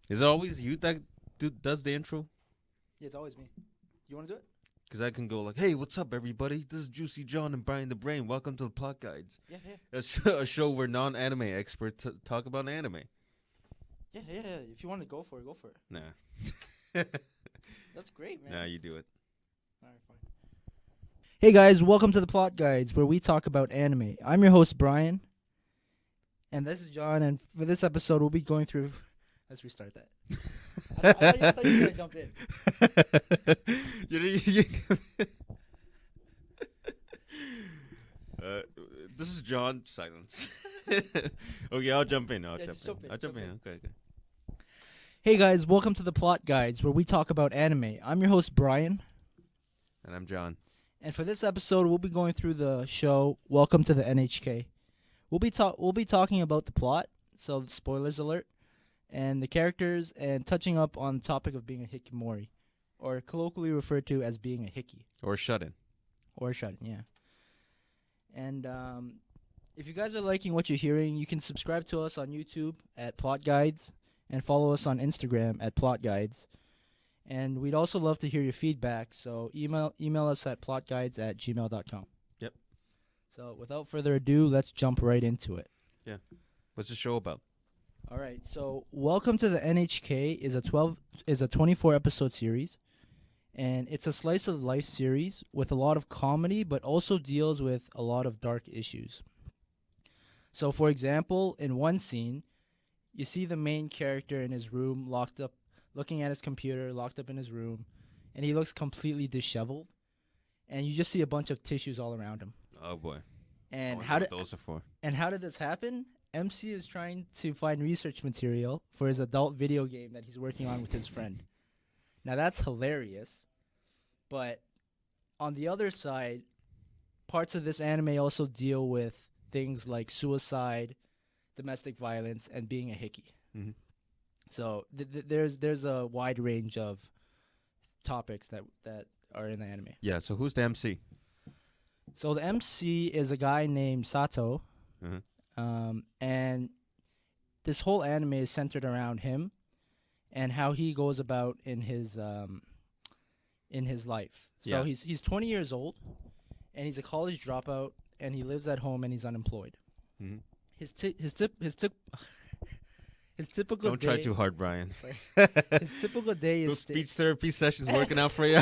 Is it always you that does the intro? Yeah, it's always me. You want to do it? Because I can go like, hey, what's up, everybody? This is Juicy John and Brian the Brain. Welcome to the Plot Guides. Yeah, yeah, A show where non-anime experts talk about anime. yeah. If you want to go for it, go for it. Nah. That's great, man. Nah, you do it. All right, fine. Hey guys, welcome to the Plot Guides, where we talk about anime. I'm your host Brian, and this is John. And for this episode, we'll be going through. Let's restart that. I thought you were gonna jump in. This is John. Silence. Okay, I'll jump in. I'll jump in. Okay. Hey guys, welcome to the Plot Guides, where we talk about anime. I'm your host Brian, And I'm John. and for this episode, we'll be going through the show. Welcome to the NHK. We'll be talking about the plot. So spoilers alert. And the characters, and touching up on the topic of being a hikikomori, or colloquially referred to as being a hiki. Or shut-in. Or shut-in, yeah. And if you guys are liking what you're hearing, you can subscribe to us on YouTube at Plot Guides, and follow us on Instagram at Plot Guides. And we'd also love to hear your feedback, so email us at plotguides@gmail.com. Yep. So without further ado, let's jump right into it. Yeah. What's the show about? All right, so Welcome to the NHK is a 24 episode series, and it's a slice of life series with a lot of comedy, but also deals with a lot of dark issues. So, for example, in one scene, you see the main character in his room, locked up, looking at his computer, locked up in his room, and he looks completely disheveled, and you just see a bunch of tissues all around him. Oh boy. And I how wonder did what those are for? and how did this happen? MC is trying to find research material for his adult video game that he's working on with his friend. Now that's hilarious, but on the other side, parts of this anime also deal with things like suicide, domestic violence, and being a hickey. Mm-hmm. So there's a wide range of topics that are in the anime. Yeah. So who's the MC? So the MC is a guy named Sato. Mm-hmm. And this whole anime is centered around him and how he goes about in his life. So Yeah. he's 20 years old, and he's a college dropout, and he lives at home, and he's unemployed. Mm-hmm. His typical Don't day, try too hard, Brian. Sorry. His typical day Those is speech therapy sessions working out for you?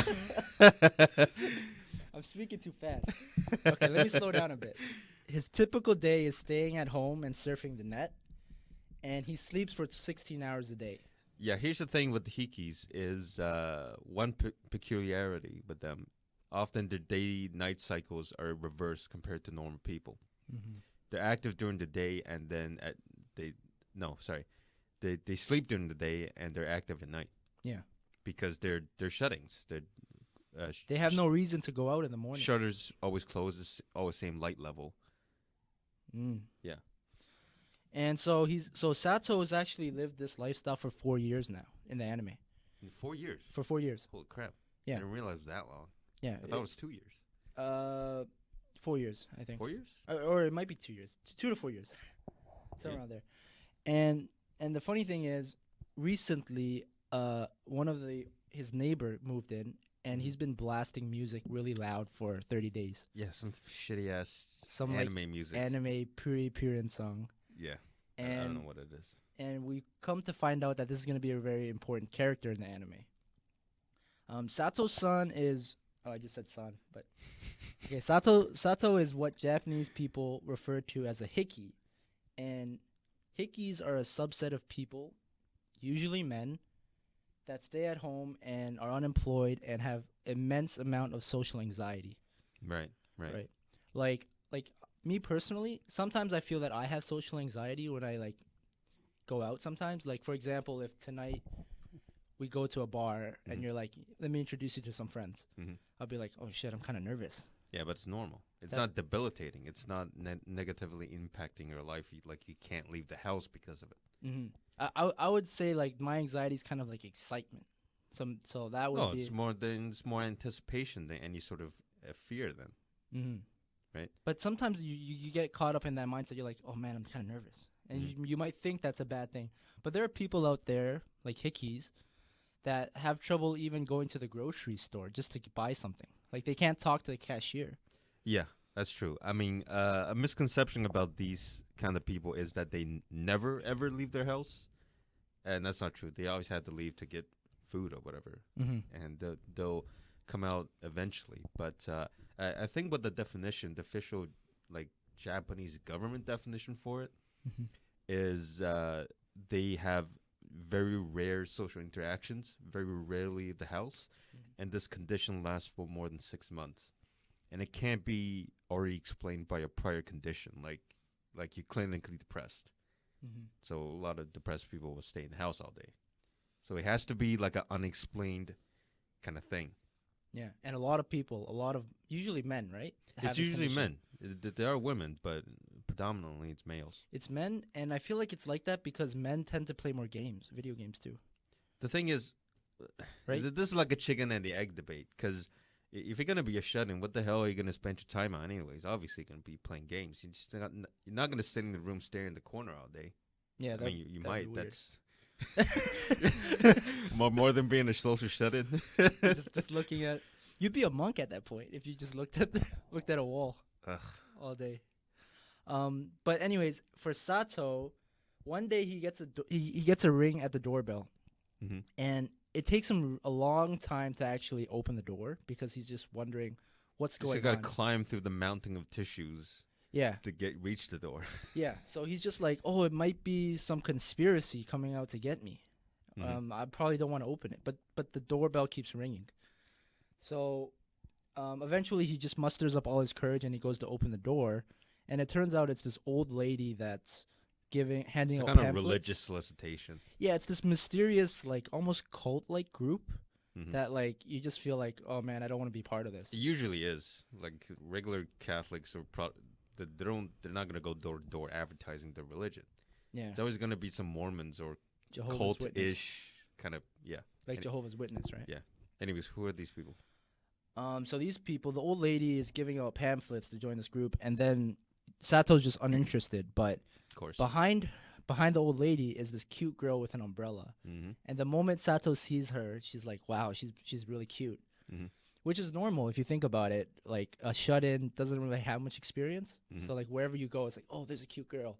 I'm speaking too fast. Okay, let me slow down a bit. His typical day is staying at home and surfing the net, and he sleeps for 16 hours a day. Yeah, here's the thing with the hikis is one peculiarity with them. Often their day-night cycles are reversed compared to normal people. Mm-hmm. They're active during the day, and then they sleep during the day and they're active at night. Yeah, because they're shuttings. they have no reason to go out in the morning. Shutters always closed. It's always same light level. Mm. Yeah. And so Sato has actually lived this lifestyle for 4 years now in the anime. In 4 years. For 4 years. Holy crap! Yeah. I didn't realize it was that long. Yeah. I thought it was 2 years. 4 years, I think. 4 years? Or it might be 2 years. 2 to 4 years. Somewhere around there. And the funny thing is, recently, his neighbor moved in, and he's been blasting music really loud for 30 days. Yeah, some shitty ass Like music. Anime Purin song. Yeah. And I don't know what it is. And we come to find out that this is going to be a very important character in the anime. Sato's son is... Oh, I just said son, but... Okay, Sato is what Japanese people refer to as a hiki. And hikis are a subset of people, usually men, that stay at home and are unemployed and have immense amount of social anxiety. Right. Like me personally, sometimes I feel that I have social anxiety when I go out sometimes. Like, for example, if tonight we go to a bar and you're like, let me introduce you to some friends. Mm-hmm. I'll be like, oh shit, I'm kind of nervous. Yeah, but it's normal. It's not debilitating. It's not negatively impacting your life. You can't leave the house because of it. Mm-hmm. I would say my anxiety is kind of like excitement. So that would be... it's more anticipation than any sort of fear then. Mm-hmm. Right? But sometimes you get caught up in that mindset. You're like, oh man, I'm kind of nervous. and you might think that's a bad thing, but there are people out there like hickeys that have trouble even going to the grocery store just to buy something. Like they can't talk to the cashier. Yeah, that's true. I mean, a misconception about these kind of people is that they never ever leave their house, and that's not true. They always have to leave to get food or whatever, and they'll come out eventually. But I think what the definition, the official like Japanese government definition for it, is they have very rare social interactions, very rarely at the house, and this condition lasts for more than 6 months. And it can't be already explained by a prior condition, like you're clinically depressed. So a lot of depressed people will stay in the house all day. So it has to be like an unexplained kind of thing. Yeah, and usually men, right? It's usually men. There are women, but predominantly it's males. It's men, and I feel like it's like that because men tend to play more games, video games too. The thing is, right? This is like a chicken and the egg debate, because if you're going to be a shut-in, what the hell are you going to spend your time on anyways? Obviously you're going to be playing games. You're not going to sit in the room staring in the corner all day. Yeah, I mean, you might. That's more than being a social shut-in. just looking at. You'd be a monk at that point if you just looked at a wall all day. But anyways, for Sato, one day he gets a ring at the doorbell, and it takes him a long time to actually open the door because he's just wondering what's going on. He's got to climb through the mounting of tissues. Yeah. To reach the door. Yeah. So he's just like, oh, it might be some conspiracy coming out to get me. I probably don't want to open it, but the doorbell keeps ringing. So eventually he just musters up all his courage and he goes to open the door, and it turns out it's this old lady that's handing out kind pamphlets. Of religious solicitation. Yeah, it's this mysterious, like almost cult-like group that like you just feel like, oh man, I don't want to be part of this. It usually is like regular Catholics or they're not gonna go door to door advertising their religion. Yeah, it's always gonna be some Mormons or cult-ish kind of like Jehovah's Witness, right? Yeah. Anyways, who are these people? So these people, the old lady is giving out pamphlets to join this group, and then Sato's just uninterested. But of course, behind the old lady is this cute girl with an umbrella. And the moment Sato sees her, she's like, "Wow, she's really cute," which is normal if you think about it. Like a shut-in doesn't really have much experience, so like wherever you go, it's like, "Oh, there's a cute girl.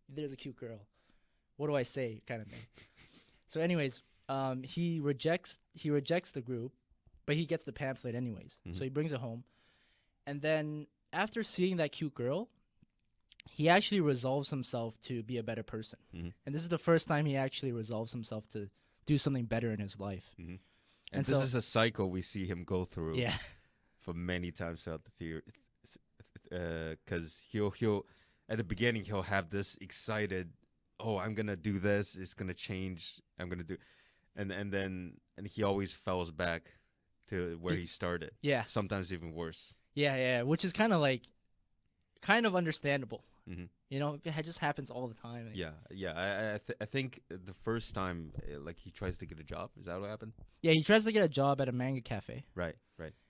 There's a cute girl. What do I say?" kind of thing. So, anyways, he rejects the group. But he gets the pamphlet anyways. So he brings it home. And then after seeing that cute girl, he actually resolves himself to be a better person. And this is the first time he actually resolves himself to do something better in his life. And this is a cycle we see him go through for many times throughout the theory. Because he'll at the beginning, he'll have this excited, oh, I'm going to do this. It's going to change. I'm going to do. And he always falls back to where he started. Yeah. Sometimes even worse. Yeah, which is kind of understandable. You know, it just happens all the time. Yeah. I think the first time, like, he tries to get a job. Is that what happened? Yeah, he tries to get a job at a manga cafe. Right.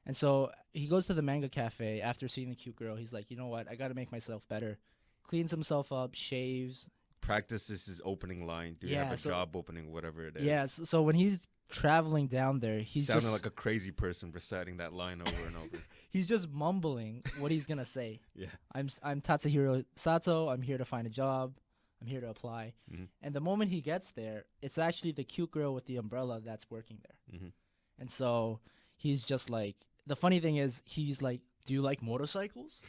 And so he goes to the manga cafe after seeing the cute girl. He's like, you know what? I got to make myself better. Cleans himself up, shaves. Practices his opening line. Do you have a job opening, whatever it is? Yeah, so when he's traveling down there, he's sounding like a crazy person reciting that line over and over. He's just mumbling what he's gonna say. Yeah, I'm Tatsuhiro Sato. I'm here to find a job. I'm here to apply. And the moment he gets there, it's actually the cute girl with the umbrella that's working there. And so he's just like, the funny thing is, he's like, "Do you like motorcycles?"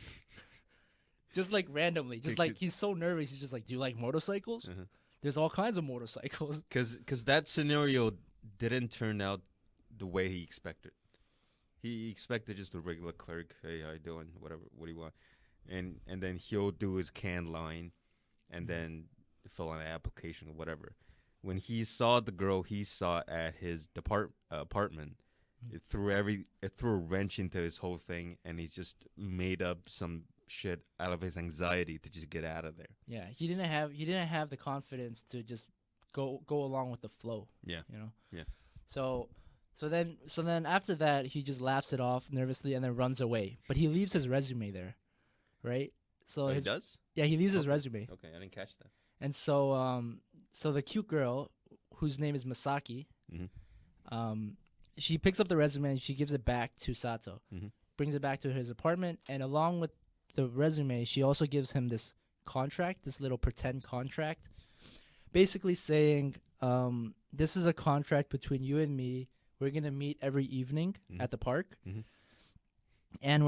Just like randomly, just like he's so nervous. He's just like, "Do you like motorcycles?" There's all kinds of motorcycles. Because that scenario didn't turn out the way he expected. He expected just a regular clerk. Hey, how you doing? Whatever. What do you want? And then he'll do his canned line, and then fill out an application or whatever. When he saw the girl he saw at his apartment, it threw a wrench into his whole thing, and he just made up some shit out of his anxiety to just get out of there. Yeah, he didn't have the confidence to just go along with the flow. Yeah, you know. Yeah. So then after that, he just laughs it off nervously and then runs away. But he leaves his resume there, right? So he does. Yeah, he leaves his resume. Okay, I didn't catch that. And so the cute girl, whose name is Masaki, Mhm. um, she picks up the resume and she gives it back to Sato, Mhm. brings it back to his apartment, and along with the resume, she also gives him this contract, this little pretend contract, basically saying, "This is a contract between you and me. We're gonna meet every evening Mhm. at the park, Mhm. and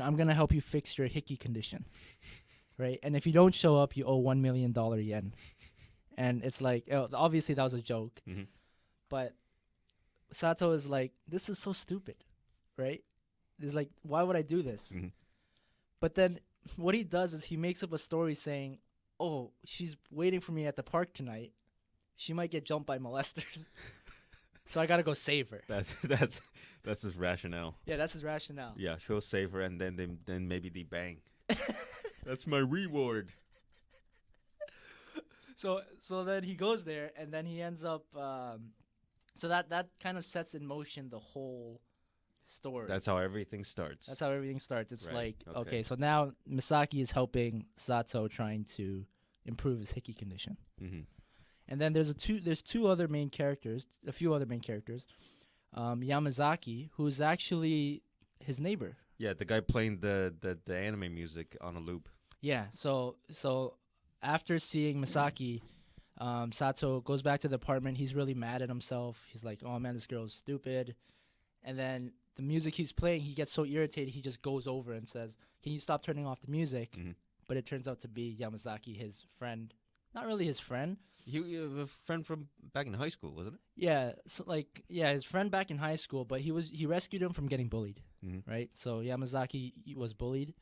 I'm gonna help you fix your hickey condition, right? And if you don't show up, you owe $1 million yen." And it's like, obviously that was a joke, Mhm. but Sato is like, "This is so stupid, right?" He's like, "Why would I do this?" Mhm. But then what he does is he makes up a story saying, "Oh, she's waiting for me at the park tonight. She might get jumped by molesters, so I gotta go save her." That's his rationale. Yeah, that's his rationale. Yeah, he'll save her, and then maybe they bang. That's my reward. So then he goes there, and then he ends up. So that kind of sets in motion the whole story. That's how everything starts. That's how everything starts. It's Right, like, okay. okay, so now Misaki is helping Sato trying to improve his hickey condition. Mm-hmm. And then there's two other main characters, a few other main characters. Yamazaki, who's actually his neighbor. Yeah, the guy playing the anime music on a loop. Yeah, so after seeing Misaki, Sato goes back to the apartment. He's really mad at himself. He's like, "Oh man, this girl's stupid." And then the music he's playing, he gets so irritated, he just goes over and says, "Can you stop turning off the music?" Mm-hmm. But it turns out to be Yamazaki, his friend. Not really his friend. He a friend from back in high school, wasn't it? Yeah, so his friend back in high school, but he rescued him from getting bullied, Mm-hmm. right? So Yamazaki was bullied.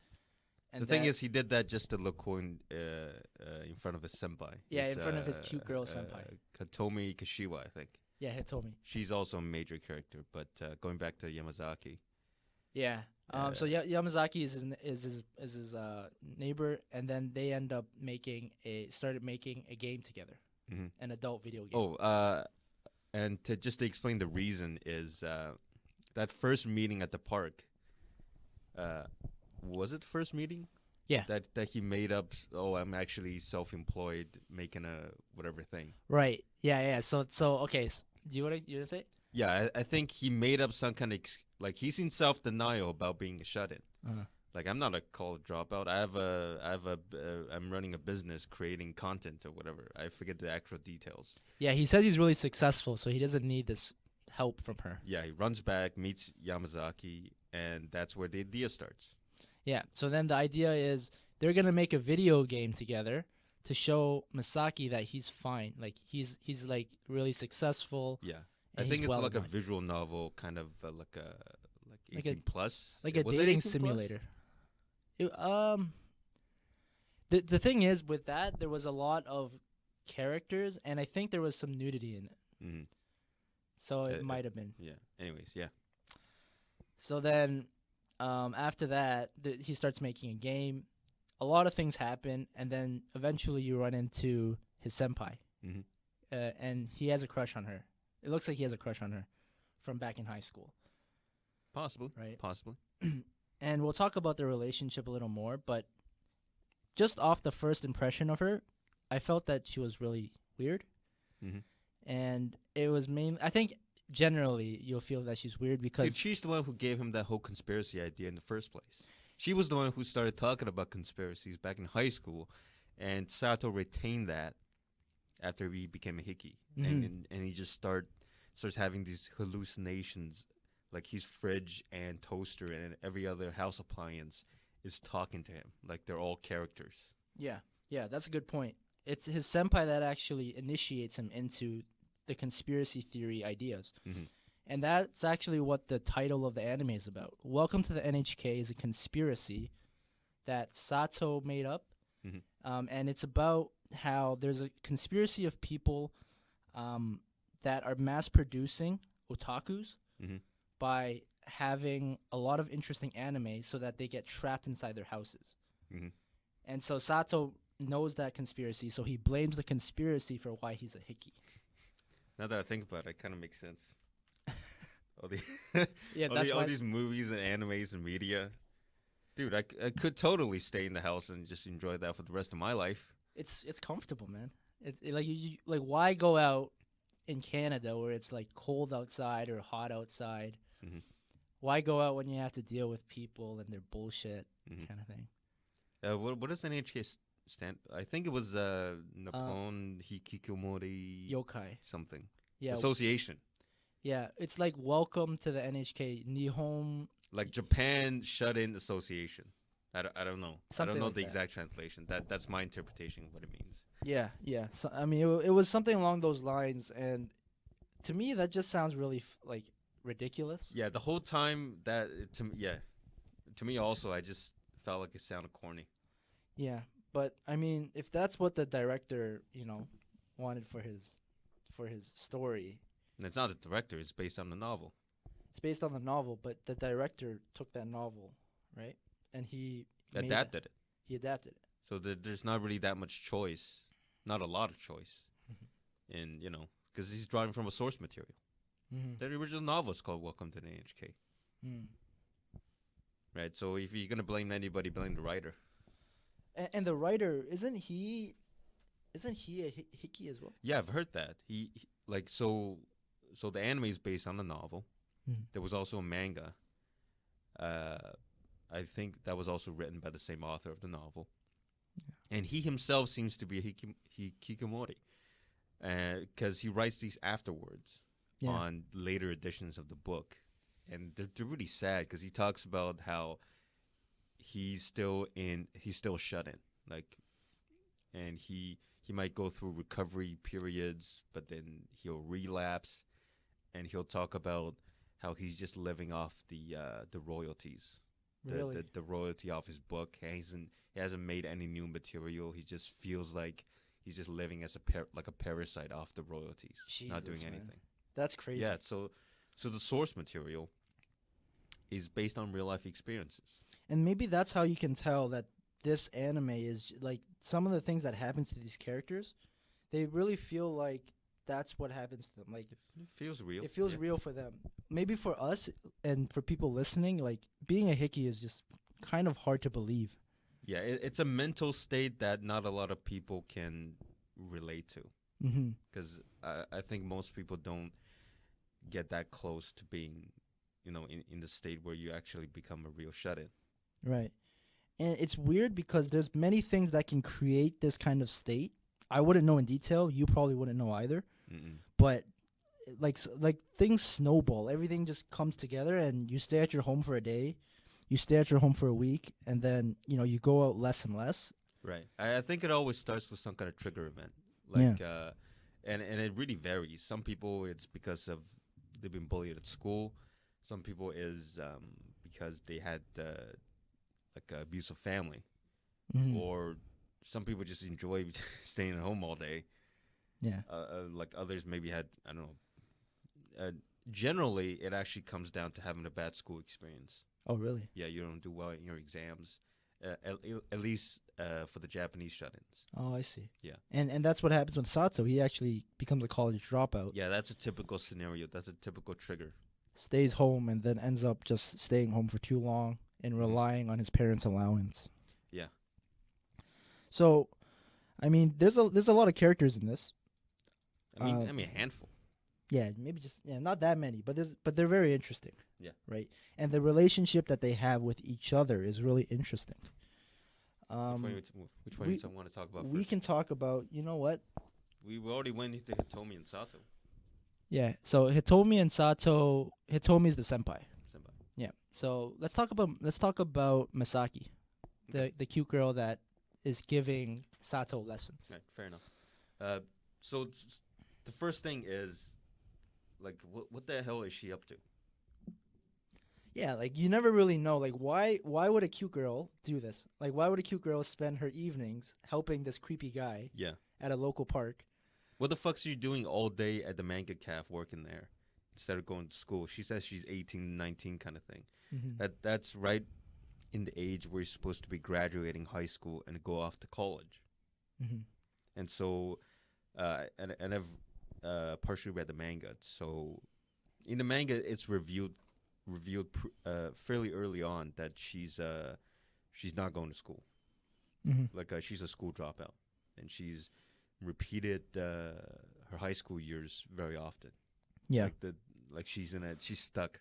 And The thing is, he did that just to look cool in front of his senpai. Yeah, in front of his cute girl senpai. Katomi Kashiwa, I think. Yeah, Hitomi. She's also a major character, but going back to Yamazaki. Yeah. So Yamazaki is his neighbor, and then they end up started making a game together, Mm-hmm. an adult video game. Oh, and to explain the reason is that first meeting at the park. Was it the first meeting? Yeah. That he made up. Oh, I'm actually self-employed, making a whatever thing. Right. Yeah. So okay. Do you want to say it? Yeah, I think he made up some kind of like he's in self-denial about being a shut-in. Uh-huh. Like, I'm not a college dropout. I'm running a business, creating content or whatever. I forget the actual details. Yeah, he says he's really successful, so he doesn't need this help from her. Yeah, he runs back, meets Yamazaki, and that's where the idea starts. Yeah. So then the idea is they're gonna make a video game together to show Masaki that he's fine. Like he's like really successful. Yeah, and I think he's it's well like a aligned. visual novel, kind of like 18 plus, like a Was it dating 18 plus? simulator. The thing is with that there was a lot of characters, and I think there was some nudity in it. Mm-hmm. So it might have been. Yeah. Anyways, yeah. So then, after that, he starts making a game. A lot of things happen, and then eventually you run into his senpai, Mm-hmm. and he has a crush on her. It looks like he has a crush on her from back in high school, Possibly. right? Possibly. And we'll talk about their relationship a little more, but just off the first impression of her, I felt that she was really weird, Mm-hmm. and it was I think generally you'll feel that she's weird because Dude, she's the one who gave him that whole conspiracy idea in the first place. She was the one who started talking about conspiracies back in high school, and Sato retained that after he became a hickey, Mhm. and he just starts having these hallucinations, like his fridge and toaster and every other house appliance is talking to him, like they're all characters. Yeah, that's a good point. It's his senpai that actually initiates him into the conspiracy theory ideas. Mhm. And that's actually what the title of the anime is about. Welcome to the NHK is a conspiracy that Sato made up. Mhm. And it's about how there's a conspiracy of people that are mass producing otakus Mhm. by having a lot of interesting anime so that they get trapped inside their houses. Mhm. And so Sato knows that conspiracy, so he blames the conspiracy for why he's a hickey. Now that I think about it, it kind of makes sense. All the Yeah, all, that's all why. these movies and animes and media. Dude, I could totally stay in the house and just enjoy that for the rest of my life. It's comfortable, man. Like like why go out in Canada where it's like cold outside or hot outside? Hmm. Why go out when you have to deal with people and their bullshit Hmm. kind of thing? What does NHK stand? I think it was Uh, Nippon Hikikomori yokai. something Yeah, association. yeah. It's like welcome to the NHK Nihon, Like Japan Shut-in Association. I don't know. I don't something know like the that. exact translation. That's my interpretation of what it means. Yeah, yeah. So I mean, it was something along those lines, and to me, that just sounds really like ridiculous. Yeah, the whole time to me also, I just felt like it sounded corny. Yeah, but I mean, if that's what the director, wanted for his story, And it's not the director; it's based on the novel. it's based on the novel, but the director took that novel, right? And he made that, Adapted it, he adapted it. so there's not really that much choice, not a lot of choice, Mhm. in because he's drawing from a source material. Mhm. The original novel is called Welcome to the NHK, Mm. right? So if you're gonna blame anybody, blame the writer. And the writer isn't he a hickey as well? Yeah, I've heard that. Like so the anime is based on the novel. Mhm. There was also a manga. Uh, I think that was also written by the same author of the novel. And he himself seems to be a hikikomori, because he writes these afterwards Yeah. on later editions of the book, and they're really sad because he talks about how he's still shut in, like, and he might go through recovery periods, but then he'll relapse, and he'll talk about how he's just living off the royalties, Really? the royalty off his book. He hasn't made any new material. He just feels like he's just living as like a parasite off the royalties, not doing Jesus, man. anything. That's crazy. Yeah, so the source material is based on real life experiences. And maybe that's how you can tell that this anime is like some of the things that happens to these characters, they really feel like that's what happens to them. Like It feels real. it feels Yeah. real for them. Maybe for us and for people listening, like being a hickey is just kind of hard to believe. Yeah, it's a mental state that not a lot of people can relate to, Mm-hmm. because I think most people don't get that close to being, in the state where you actually become a real shut-in. Right. And it's weird because there's many things that can create this kind of state. I wouldn't know in detail. You probably wouldn't know either. Mm-mm. But like things snowball. Everything just comes together, and you stay at your home for a day, you stay at your home for a week, and then you go out less and less. Right. I think it always starts with some kind of trigger event, Yeah. like, and it really varies. Some people it's because of they've been bullied at school. Some people is because they had like an abusive family, Mm-hmm. or some people just enjoy staying at home all day. Yeah. Like others maybe had, I don't know. Generally, it actually comes down to having a bad school experience. Oh, really? Yeah, you don't do well in your exams. At least for the Japanese shut-ins. Oh, I see. Yeah. And that's what happens with Sato. He actually becomes a college dropout, Yeah, that's a typical scenario. That's a typical trigger. stays home, and then ends up just staying home for too long and relying on his parents' allowance. Yeah. So, I mean, there's a lot of characters in this. I mean a handful. Yeah, maybe not that many, but they're very interesting. Yeah. Right. And the relationship that they have with each other is really interesting. Which one we- do you want to talk about We first? can talk about, you know what? We already went into Hitomi and Sato. Yeah. So Hitomi and Sato. Hitomi's the senpai. Senpai. Yeah. So let's talk about Masaki, Okay. the cute girl that is giving Sato lessons. Right, fair enough. So the first thing is, like, what the hell is she up to? Yeah, like you never really know. Like why would a cute girl do this? Like why would a cute girl spend her evenings helping this creepy guy Yeah. at a local park? What the fuck's she doing all day at the manga calf working there instead of going to school? She says she's 18, 19 kind of thing. Mm-hmm. That's right in the age where you're supposed to be graduating high school and go off to college. Mm-hmm. And so, and I've partially read the manga. So, in the manga, it's revealed fairly early on that she's not going to school. Mm-hmm. Like she's a school dropout. and she's repeated her high school years very often. Yeah. Like she's stuck.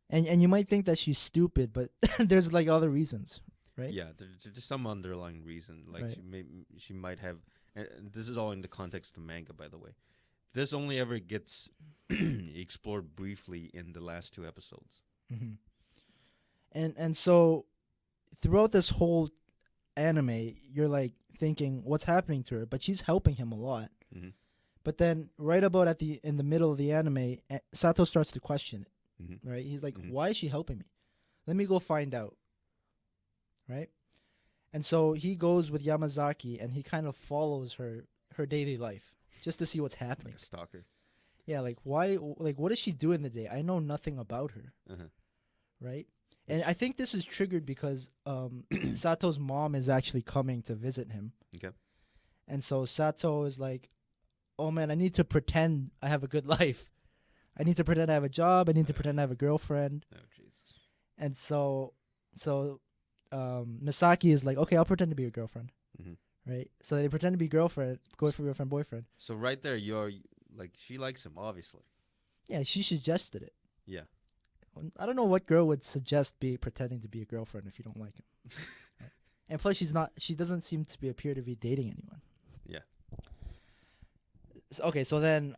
And you might think that she's stupid, but there's like other reasons, right? Yeah, there's some underlying reason. Like Right. she might have. And this is all in the context of manga, by the way. This only ever gets explored briefly in the last 2 episodes. Mm-hmm. And so throughout this whole anime, you're like thinking what's happening to her, but she's helping him a lot. Mm-hmm. But then right about in the middle of the anime, Sato starts to question it. Mm-hmm. Right? He's like, Mhm. why is she helping me? Let me go find out. Right? And so he goes with Yamazaki and he kind of follows her daily life just to see what's happening. Like a stalker. Yeah, like why, like what does she do in the day? I know nothing about her. Uh-huh. Right? And I think this is triggered because Sato's mom is actually coming to visit him. Okay. And so Sato is like, oh man, I need to pretend I have a good life. I need to pretend I have a job. I need to pretend I have a girlfriend. Oh, Jesus. And so Misaki is like, okay, I'll pretend to be your girlfriend. Mm-hmm. Right? So they pretend to be girlfriend, boyfriend. So right there, you're like, she likes him, obviously. Yeah, she suggested it. Yeah. I don't know what girl would suggest pretending to be a girlfriend if you don't like him. Right? And plus, she doesn't seem to appear to be dating anyone. Yeah. Okay, so then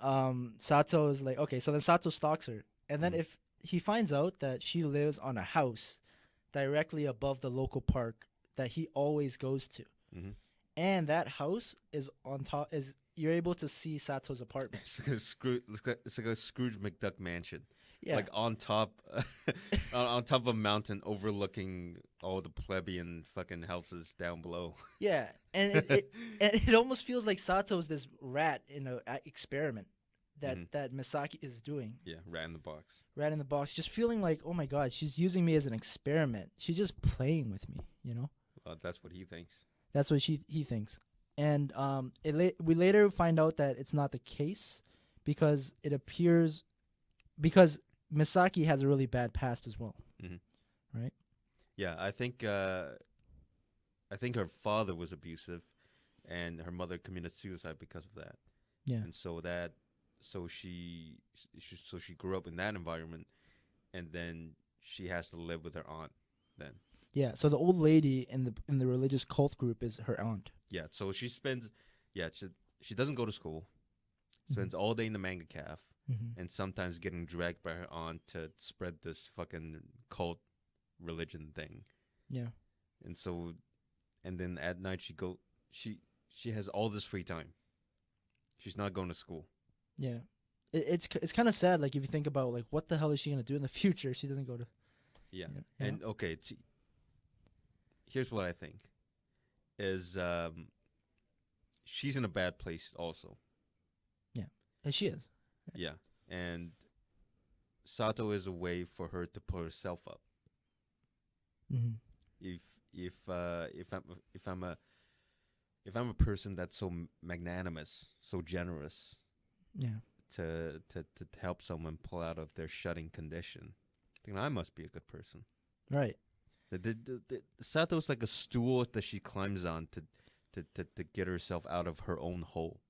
Sato is like, okay, so then Sato stalks her. And then if he finds out that she lives on a house directly above the local park that he always goes to. Mm-hmm. And that house is on top, you're able to see Sato's apartment. It's like a Scrooge McDuck mansion. Yeah. Like on top, on top of a mountain overlooking all the plebeian fucking houses down below. Yeah, and it almost feels like Sato's this rat in an experiment that Misaki is doing. Yeah, rat in the box. Rat in the box, just feeling like, oh my god, she's using me as an experiment. She's just playing with me, you know. Well, that's what he thinks. That's what he thinks, and we later find out that it's not the case because it appears because Misaki has a really bad past as well, right? Yeah, I think her father was abusive, and her mother committed suicide because of that. Yeah, and so she grew up in that environment, and then she has to live with her aunt. Then yeah. So the old lady in the religious cult group is her aunt. yeah, so she spends she doesn't go to school, spends all day in the manga calf. Mm-hmm. And sometimes getting dragged by her aunt to spread this fucking cult religion thing. Yeah. And then at night she has all this free time. She's not going to school. Yeah. It's kind of sad, like if you think about like what the hell is she gonna do in the future if she doesn't go to. Yeah. Yeah. And okay, here's what I think is she's in a bad place also. Yeah. And she is. Yeah, and Sato is a way for her to put herself up. Mm-hmm. If I'm a person that's so magnanimous, so generous, Yeah. to help someone pull out of their shutting condition, then I must be a good person. Right. Sato's like a stool that she climbs on to get herself out of her own hole.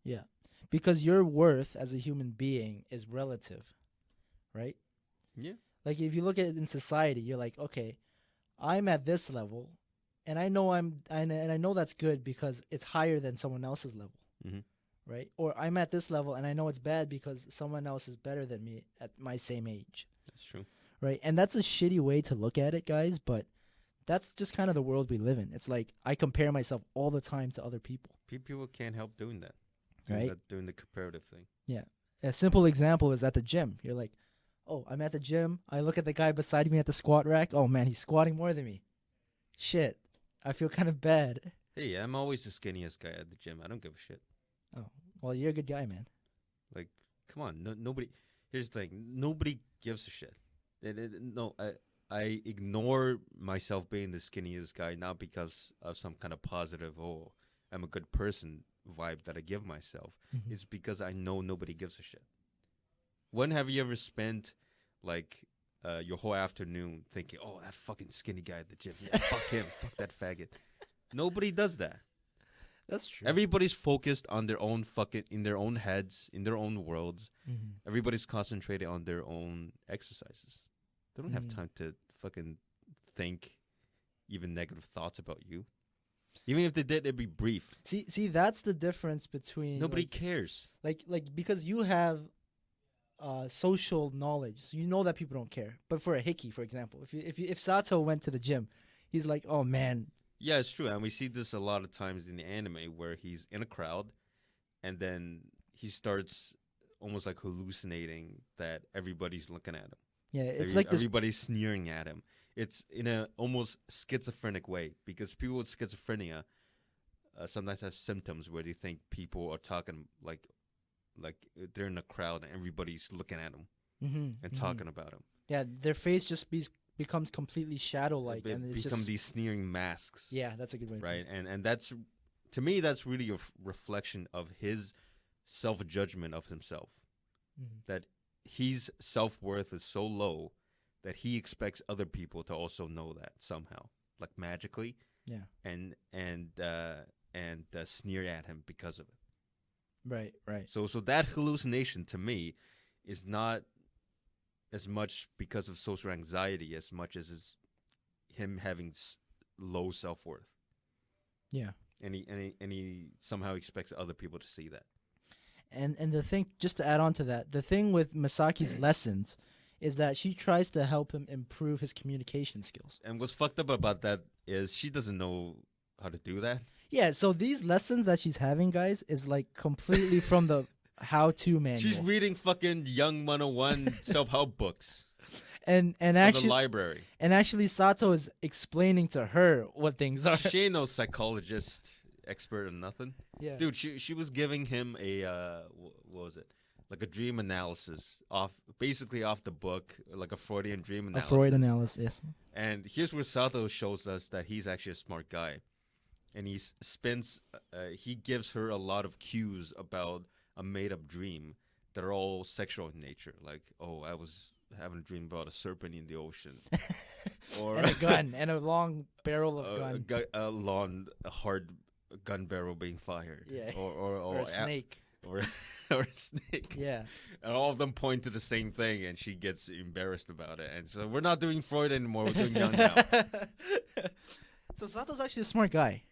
Yeah. Because your worth as a human being is relative, right? Yeah. Like if you look at it in society, you're like, okay, I'm at this level, and I know I know that's good because it's higher than someone else's level, right? Or I'm at this level, and I know it's bad because someone else is better than me at my same age. That's true. Right? And that's a shitty way to look at it, guys, but that's just kind of the world we live in. It's like I compare myself all the time to other people. People can't help doing that. Right? Doing the comparative thing. Yeah. A simple example is at the gym. You're like, oh, I'm at the gym. I look at the guy beside me at the squat rack. Oh, man, he's squatting more than me. Shit. I feel kind of bad. Hey, I'm always the skinniest guy at the gym. I don't give a shit. Oh, well, you're a good guy, man. Like, come on. Nobody. Here's the thing. Nobody gives a shit. I ignore myself being the skinniest guy, not because of some kind of positive, oh, I'm a good person vibe that I give myself. It's because I know nobody gives a shit. When have you ever spent like your whole afternoon thinking, oh, that fucking skinny guy at the gym, yeah, fuck him, fuck that faggot? Nobody does that. That's true. Everybody's focused on their own in their own heads, in their own worlds. Mm-hmm. Everybody's concentrated on their own exercises. They don't have Mm. time to fucking think even negative thoughts about you. Even if they did, it'd be brief. See, that's the difference between Nobody cares. like because you have social knowledge, so you know that people don't care. But for a hickey, for example, if Sato went to the gym, he's like, oh man, Yeah, it's true. And we see this a lot of times in the anime where he's in a crowd and then he starts almost like hallucinating that everybody's looking at him. yeah, it's like this. Everybody's sneering at him. It's in a almost schizophrenic way because people with schizophrenia sometimes have symptoms where they think people are talking like they're in a crowd and everybody's looking at them and talking about them. Yeah, their face just becomes completely shadow-like, They and it's become just these sneering masks. yeah, that's a good way. To Right, and that's, to me, that's really a reflection of his self-judgment of himself. Mm-hmm. That his self-worth is so low that he expects other people to also know that somehow, like magically, Yeah. and sneer at him because of it. Right. So that hallucination to me is not as much because of social anxiety as much as is him having low self-worth. Yeah. And he somehow expects other people to see that. And the thing, just to add on to that, the thing with Masaki's lessons is that she tries to help him improve his communication skills. And what's fucked up about that is she doesn't know how to do that. Yeah, so these lessons that she's having, guys, is like completely from the how-to manual. She's reading fucking Young 101 self-help books and in the actually library. and actually Sato is explaining to her what things are. She ain't no psychologist expert or nothing. Yeah. Dude, she was giving him a what was it? Like a dream analysis basically off the book, like a Freudian dream A analysis. Freud analysis. And here's where Sato shows us that he's actually a smart guy. And he gives her a lot of cues about a made-up dream that are all sexual in nature. Like, oh, I was having a dream about a serpent in the ocean. Or And a gun and a long barrel of gun. a hard gun barrel being fired. Yeah. Or Or a snake. Or a snake. Yeah. And all of them point to the same thing, and she gets embarrassed about it. And so we're not doing Freud anymore. We're doing Jung now. So Sato's actually a smart guy.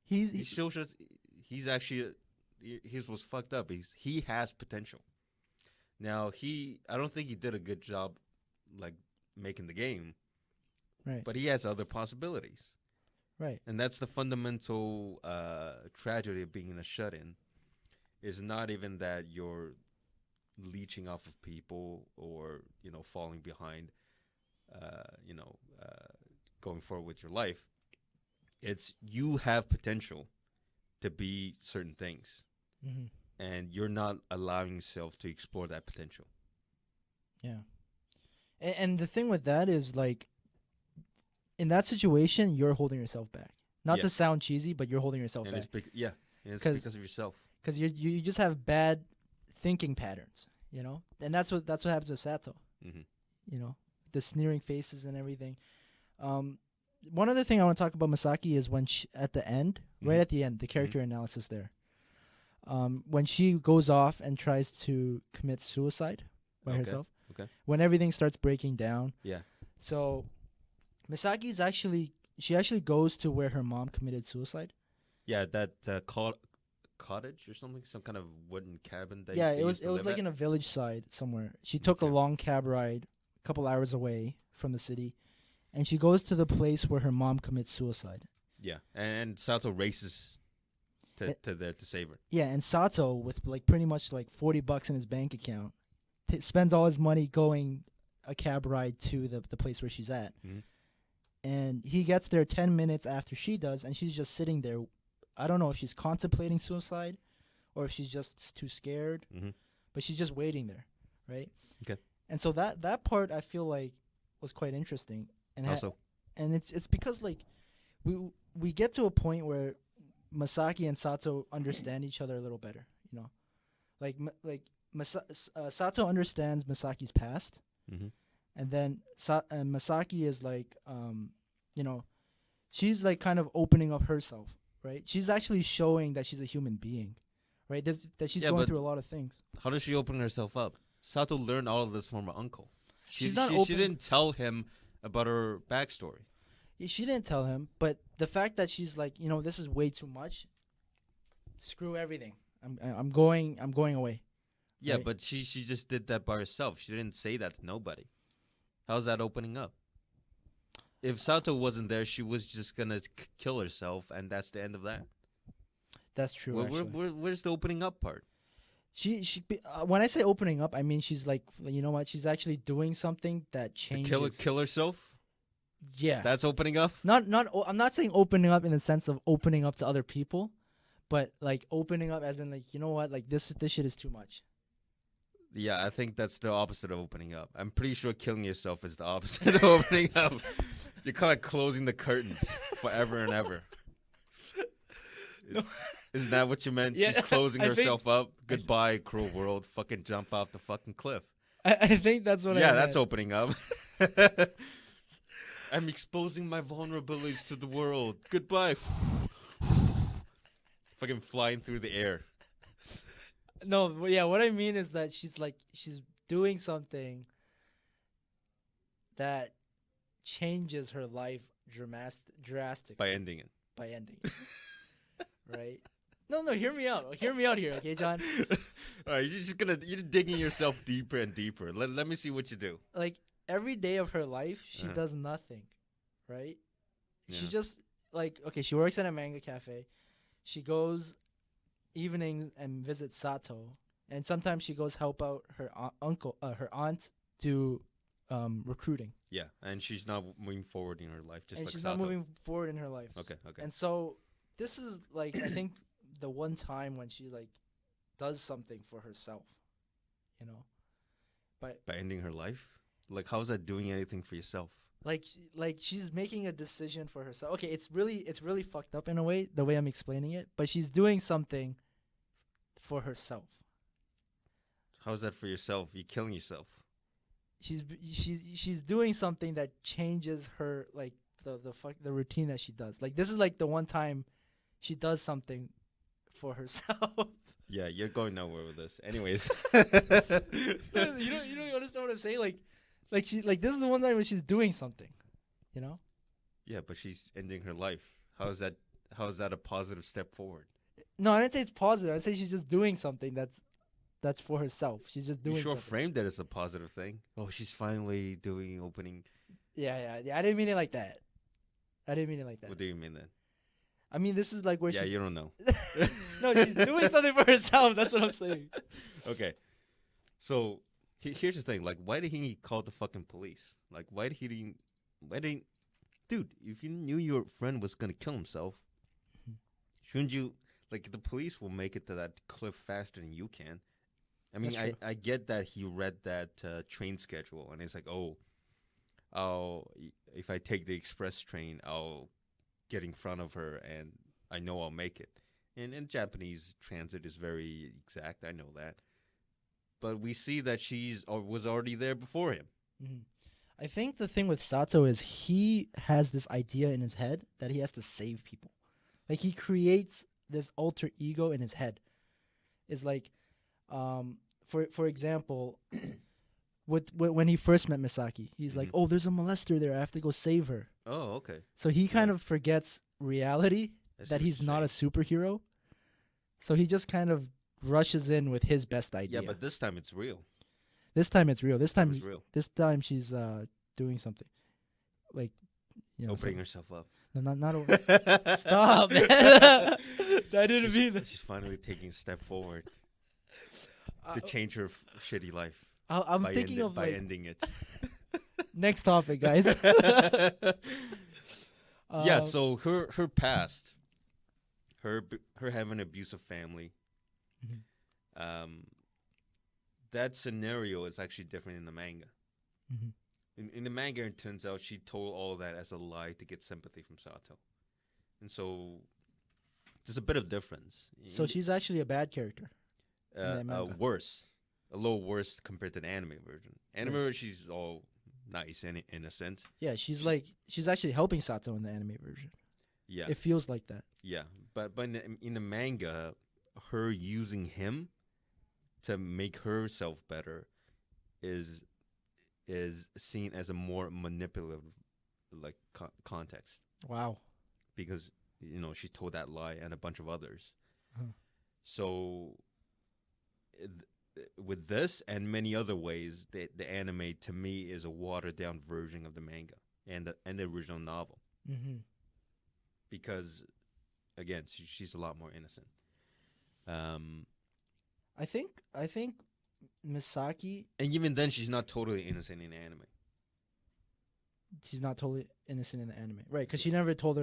He shows us he's actually. Here's what's fucked up. He has potential. Now I don't think he did a good job, like making the game. right. But he has other possibilities. Right. And that's the fundamental tragedy of being in a shut-in. Is not even that you're leeching off of people or falling behind, going forward with your life. It's you have potential to be certain things, Mm-hmm. and you're not allowing yourself to explore that potential. Yeah. And the thing with that is, like, in that situation, you're holding yourself back. Not to sound cheesy, but you're holding yourself And back. it's because of yourself. Because you just have bad thinking patterns, and that's what happens with Sato. Mm-hmm. The sneering faces and everything. One other thing I want to talk about Masaki is when at the end, right at the end, the character analysis there. When she goes off and tries to commit suicide by herself. Okay. When everything starts breaking down. Yeah. So Masaki's actually goes to where her mom committed suicide. Yeah, that cottage or something, some kind of wooden cabin. That It was like in a village side somewhere. She took a long cab ride, a couple hours away from the city, and she goes to the place where her mom commits suicide. Yeah, and Sato races to there to save her. Yeah, and Sato, with like pretty much like $40 in his bank account, spends all his money going a cab ride to the place where she's at. Mm-hmm. And he gets there 10 minutes after she does, and she's just sitting there. I don't know if she's contemplating suicide or if she's just too scared, but she's just waiting there, right? Okay. And so that part I feel like was quite interesting. And Also, and it's because like we get to a point where Masaki and Sato understand each other a little better, Sato understands Masaki's past, and then Masaki is like she's like kind of opening up herself, right? She's actually showing that she's a human being, right? That she's Yeah, going but through a lot of things. how does she open herself up? Sato learned all of this from her uncle. She's not open. She didn't tell him about her backstory. She didn't tell him, but the fact that she's like, this is way too much. Screw everything. I'm going away. Yeah, Right. but she just did that by herself. She didn't say that to nobody. How's that opening up? If Sato wasn't there, she was just gonna kill herself, and that's the end of that. That's true. Actually. Where's the opening up part? When I say opening up, I mean she's like, you know what? She's actually doing something that To changes. kill herself? Yeah. That's opening up? I'm not saying opening up in the sense of opening up to other people, but like opening up as in like, you know what? Like this shit is too much. Yeah, I think that's the opposite of opening up. I'm pretty sure killing yourself is the opposite of opening up. You're kind of closing the curtains forever and ever. No. Isn't that what you meant? Yeah, She's closing I herself up. Goodbye, cruel world. Fucking jump off the fucking cliff. I think that's what I Yeah, meant. that's opening up. I'm exposing my vulnerabilities to the world. Goodbye. Fucking flying through the air. No, yeah, what I mean is that she's doing something that changes her life drastically By ending it. by ending it. Right? No, hear me out. Hear me out here, okay, John? All right, you're digging yourself deeper and deeper. Let me see what you do. Like every day of her life, she Uh-huh. does nothing, right? She Yeah. just okay, she works at a manga cafe. She goes evenings and visits Sato, and sometimes she goes help out her her aunt do recruiting. Yeah, and she's not moving forward in her life, just and like she's Sato. not moving forward in her life. Okay. And so this is like I think the one time when she like does something for herself, you know. But By ending her life? Like, how is that doing anything for yourself? like she's making a decision for herself. Okay, it's really fucked up in a way the way I'm explaining it, but she's doing something for herself. How is that for yourself? You're killing yourself. She's doing something that changes her like the routine that she does. Like this is like the one time she does something for herself. Yeah, you're going nowhere with this. Anyways. you don't understand what I'm saying? Like she like this is the one time when she's doing something, you know? Yeah, but she's ending her life. How is that a positive step forward? No, I didn't say it's positive. I say she's just doing something that's for herself. She's just doing You sure something. framed it as a positive thing. Oh, she's finally doing opening. Yeah. I didn't mean it like that. What do you mean then? I mean, this is like where Yeah, she. you don't know. No, she's doing something for herself. That's what I'm saying. Okay. So here's the thing. Like, why did he call the fucking police? Like, why didn't? Dude, if you knew your friend was gonna kill himself, shouldn't you? Like, the police will make it to that cliff faster than you can. I mean, That's true. I get that he read that train schedule and it's like, oh, if I take the express train, I'll get in front of her and I know I'll make it. And Japanese transit is very exact. I know that. But we see that was already there before him. Mhm. I think the thing with Sato is he has this idea in his head that he has to save people. Like he creates this alter ego in his head. It's like, for example, when he first met Misaki, he's like, "Oh, there's a molester there. I have to go save her." Oh, okay. So he kind of forgets reality I see that what he's you're not a saying. superhero. So he just kind of rushes in with his best idea. Yeah, but this time it's real. This time it's real. This It time was real. she's doing something, like Opening herself up. No, not over. Stop, man. I didn't mean that. She's finally taking a step forward Uh, to change her shitty life. I'm thinking of by like ending it. next topic, guys. Yeah, so her past, her having an abusive family, Mhm. that scenario is actually different in the manga. Mhm. In the manga, it turns out she told all that as a lie to get sympathy from Sato, and so there's a bit of difference. So she's actually a bad character. that manga. Worse, a little worse compared to the anime version. Anime Right. version, she's all nice and innocent. Yeah, she's actually helping Sato in the anime version. Yeah, It feels like that. yeah. But in the manga, her using him to make herself better is seen as a more manipulative like context, Wow. because she told that lie and a bunch of others. Uh-huh. So with this and many other ways, the anime to me is a watered down version of the manga and the original novel, Mm-hmm. because again she's a lot more innocent. Um, I think Misaki, and even then she's not totally innocent in anime. she's not totally innocent in the anime, right? Because she never told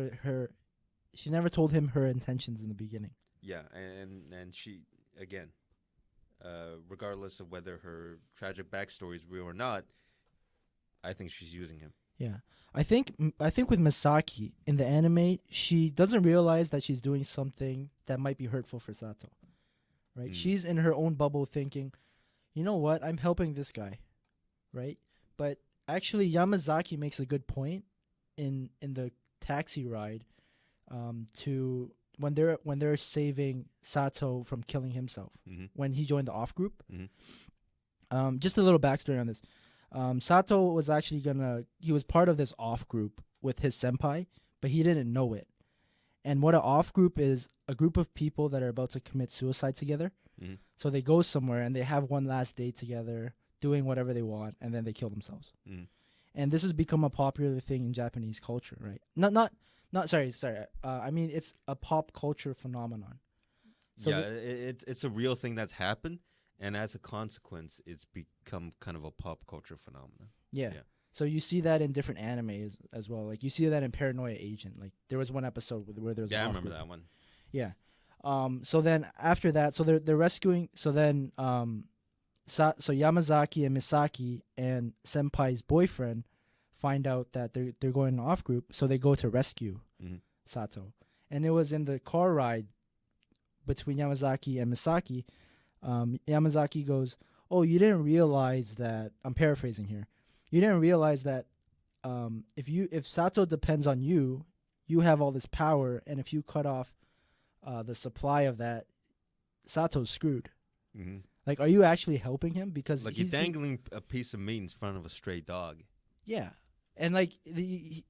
she never told him her intentions in the beginning. Yeah, and she again, regardless of whether her tragic backstory is real or not, I think she's using him. Yeah, I think with Misaki in the anime, she doesn't realize that she's doing something that might be hurtful for Sato. Right? Mm. She's in her own bubble thinking, you know what? I'm helping this guy, right? But actually, Yamazaki makes a good point in the taxi ride, to when they're saving Sato from killing himself Mm-hmm. when he joined the off group. Mm-hmm. Just a little backstory on this. Sato was actually he was part of this off group with his senpai, but he didn't know it. And what an off group is, a group of people that are about to commit suicide together. Mm-hmm. So they go somewhere and they have one last day together, doing whatever they want, and then they kill themselves. Mm-hmm. And this has become a popular thing in Japanese culture, right? Not sorry. I mean, it's a pop culture phenomenon. So yeah, it's a real thing that's happened, and as a consequence, it's become kind of a pop culture phenomenon. Yeah. Yeah. So you see that in different animes as well. Like you see that in Paranoia Agent. Like there was one episode where there was Yeah, I an off remember group. that one. Yeah. So then after that, so they're rescuing. So then so Yamazaki and Misaki and Senpai's boyfriend find out that they're going off group. So they go to rescue Mm-hmm. Sato. And it was in the car ride between Yamazaki and Misaki. Yamazaki goes, "Oh, you didn't realize that." I'm paraphrasing here. You didn't realize that if Sato depends on you, you have all this power, and if you cut off the supply of that, Sato's screwed. Mm-hmm. Like, are you actually helping him? Because Like you're dangling a piece of meat in front of a stray dog. yeah, and like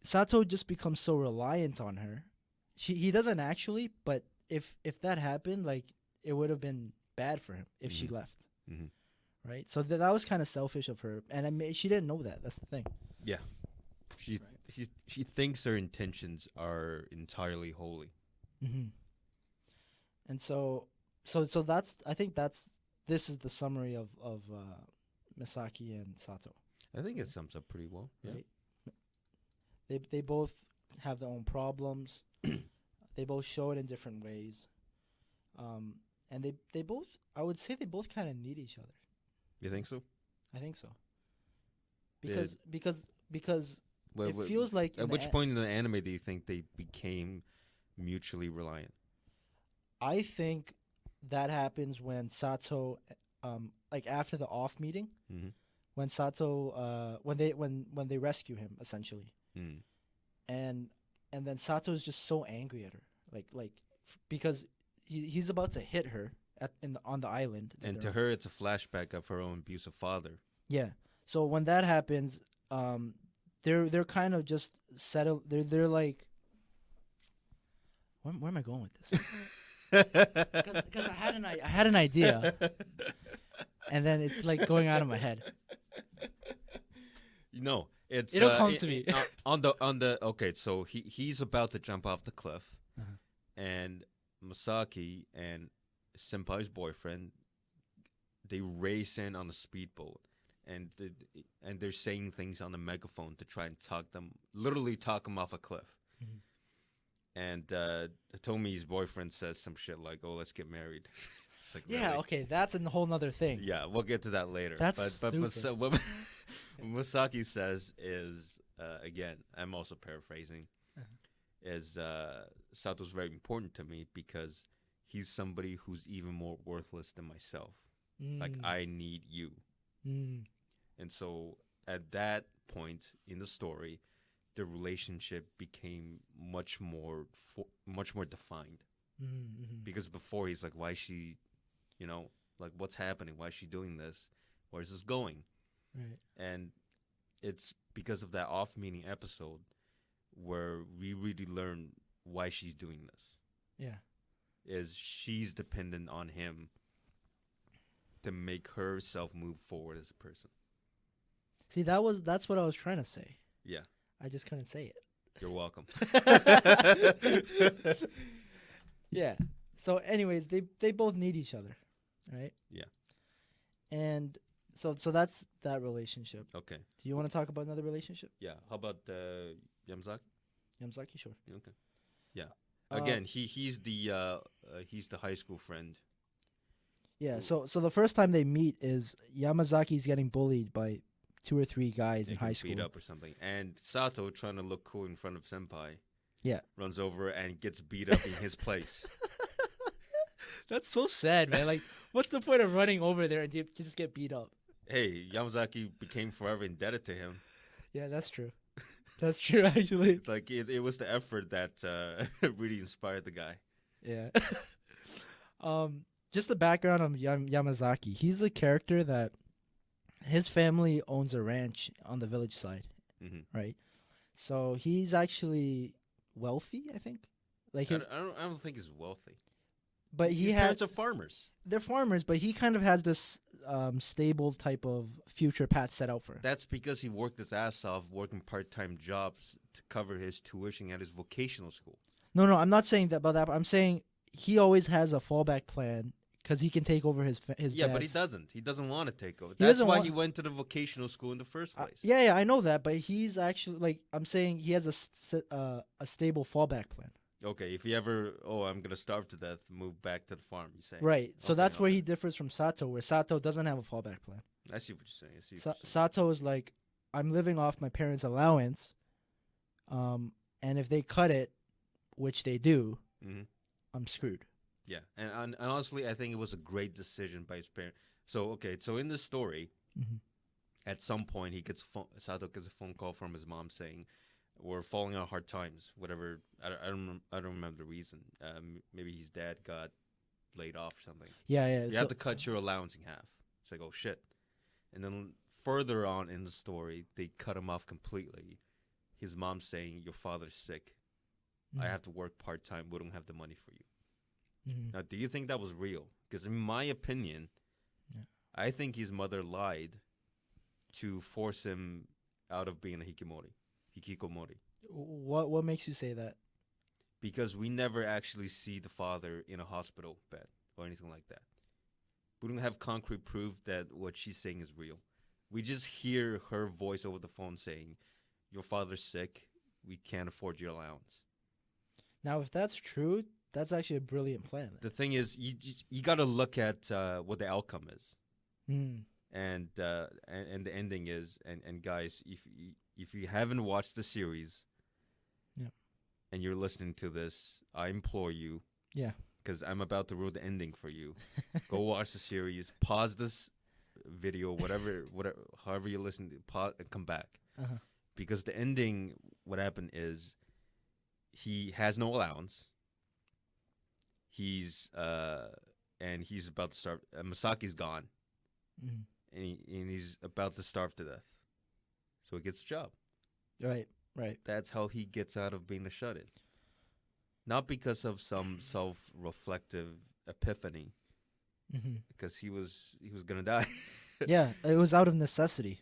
Sato just becomes so reliant on her. He doesn't actually, but if that happened, like it would have been bad for him if she left. Mm-hmm. Right, so that was kind of selfish of her, and she didn't know that. That's the thing. Yeah, she thinks her intentions are entirely holy. Mm-hmm. And so that's this is the summary of Misaki and Sato. I think it sums up pretty well. Yeah. Right? They both have their own problems. They both show it in different ways, and they both, I would say, they both kind of need each other. You think so? I think so. Because it Wait, feels like at which point in the anime do you think they became mutually reliant? I think that happens when Sato, like after the off meeting, Mm-hmm. when Sato, when they rescue him essentially, Mm. and then Sato's just so angry at her, because he's about to hit her on the island, And to her, it's a flashback of her own abusive father. Yeah. So when that happens, they're kind of just settled. They're like, where am I going with this? Because I had an idea, and then it's like going out of my head. No, It'll come to me. on the okay. So he's about to jump off the cliff, Uh-huh. and Masaki and Senpai's boyfriend, they race in on a speedboat, and they're saying things on the megaphone to try and literally talk them off a cliff. Mhm. And Tomi's boyfriend says some shit like, "Oh, let's get married." It's like, Yeah. really? Okay, that's a whole nother thing. Yeah, we'll get to that later. That's but stupid. what Masaki says is, again, I'm also paraphrasing, is Sato's very important to me because he's somebody who's even more worthless than myself. Like, I need you. Mm. And so at that point in the story, the relationship became much more defined. Because before he's like, why is she, like what's happening? Why is she doing this? Where's this going? Right. And it's because of that off-meaning episode where we really learn why she's doing this. Yeah. Is she's dependent on him to make herself move forward as a person. See, that's what I was trying to say. Yeah. I just couldn't say it. You're welcome. Yeah. So anyways, they both need each other, right? Yeah. And so that's that relationship. Okay. Do you want to talk about another relationship? Yeah. How about Yamazaki? Yamazaki, sure. Okay. Yeah. Again, he's the high school friend. Yeah. So the first time they meet is Yamazaki's getting bullied by 2 or 3 guys in high school. Beat up or something. And Sato, trying to look cool in front of Senpai, yeah, runs over and gets beat up in his place. That's so sad, man. Like, what's the point of running over there and you just get beat up? Hey, Yamazaki became forever indebted to him. Yeah, that's true. That's true, actually. Like, it was the effort that really inspired the guy. Yeah. Just the background of Yamazaki. He's a character that his family owns a ranch on the village side, right? So he's actually wealthy, I think. Like I don't think he's wealthy. But his parents are farmers. They're farmers, but he kind of has this stable type of future path set out for him. That's because he worked his ass off working part-time jobs to cover his tuition at his vocational school. No, I'm not saying that about that. But I'm saying he always has a fallback plan because he can take over his Yeah, dad's. But he doesn't. He doesn't want to take over. That's why he went to the vocational school in the first place. Yeah, I know that. But he's actually, like, I'm saying he has a stable fallback plan. Okay, if he ever, I'm going to starve to death, move back to the farm, you're saying. Right. So that's where he differs from Sato, where Sato doesn't have a fallback plan. I see what you're saying. Sato is like, I'm living off my parents' allowance, and if they cut it, which they do, I'm screwed. Yeah, and honestly, I think it was a great decision by his parents. So in this story, at some point, Sato gets a phone call from his mom saying, "We're falling on hard times." Whatever, I don't remember the reason. Maybe his dad got laid off or something. Yeah. You have to cut your allowance in half. It's like, oh shit. And then further on in the story, they cut him off completely. His mom's saying, "Your father's sick. I have to work part-time. We don't have the money for you." Now, do you think that was real? Because in my opinion, I think his mother lied to force him out of being a hikikomori. What makes you say that? Because we never actually see the father in a hospital bed or anything like that. We don't have concrete proof that what she's saying is real. We just hear her voice over the phone saying, "Your father's sick. We can't afford your allowance." Now, if that's true, that's actually a brilliant plan. The thing is, you got to look at what the outcome is, and the ending is. And guys, if you haven't watched the series, and you're listening to this, I implore you, because I'm about to ruin the ending for you. Go watch the series. Pause this video, whatever, however you listen. Pause and come back, because the ending. What happened is, he has no allowance. He's about to starve. Masaki's gone, and he's about to starve to death. So he gets a job. Right. That's how he gets out of being a shut-in. Not because of some self-reflective epiphany, because he was gonna die. Yeah, it was out of necessity.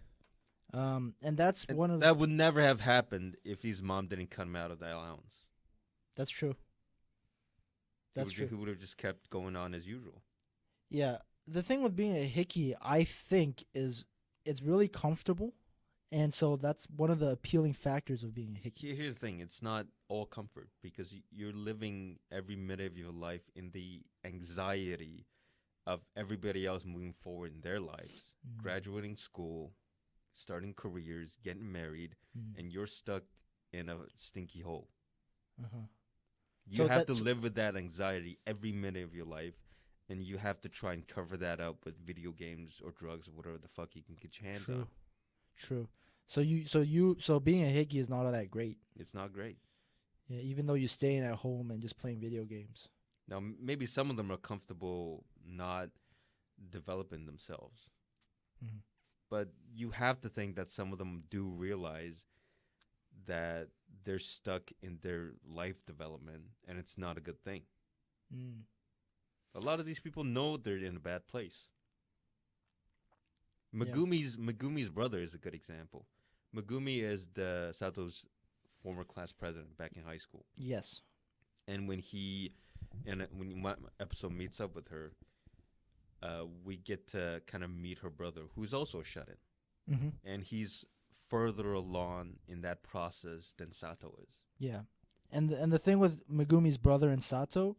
And that's that would never have happened if his mom didn't cut him out of the allowance. That's true. He would have just kept going on as usual. Yeah. The thing with being a hickey, I think, is it's really comfortable. And so that's one of the appealing factors of being a hickey. Here's the thing. It's not all comfort because you're living every minute of your life in the anxiety of everybody else moving forward in their lives, graduating school, starting careers, getting married, and you're stuck in a stinky hole. You have to live with that anxiety every minute of your life, and you have to try and cover that up with video games or drugs or whatever the fuck you can get your hands on. True. So being a hickey is not all that great. It's not great. Yeah, even though you're staying at home and just playing video games. Now, maybe some of them are comfortable not developing themselves, Mhm. but you have to think that some of them do realize that they're stuck in their life development, and it's not a good thing. Mm. A lot of these people know they're in a bad place. Yeah. Megumi's brother is a good example. Megumi is the Sato's former class president back in high school, Yes. and when one episode meets up with her, we get to kind of meet her brother, who's also a shut-in, Mm-hmm. and he's further along in that process than Sato is. Yeah, and the thing with Megumi's brother and Sato,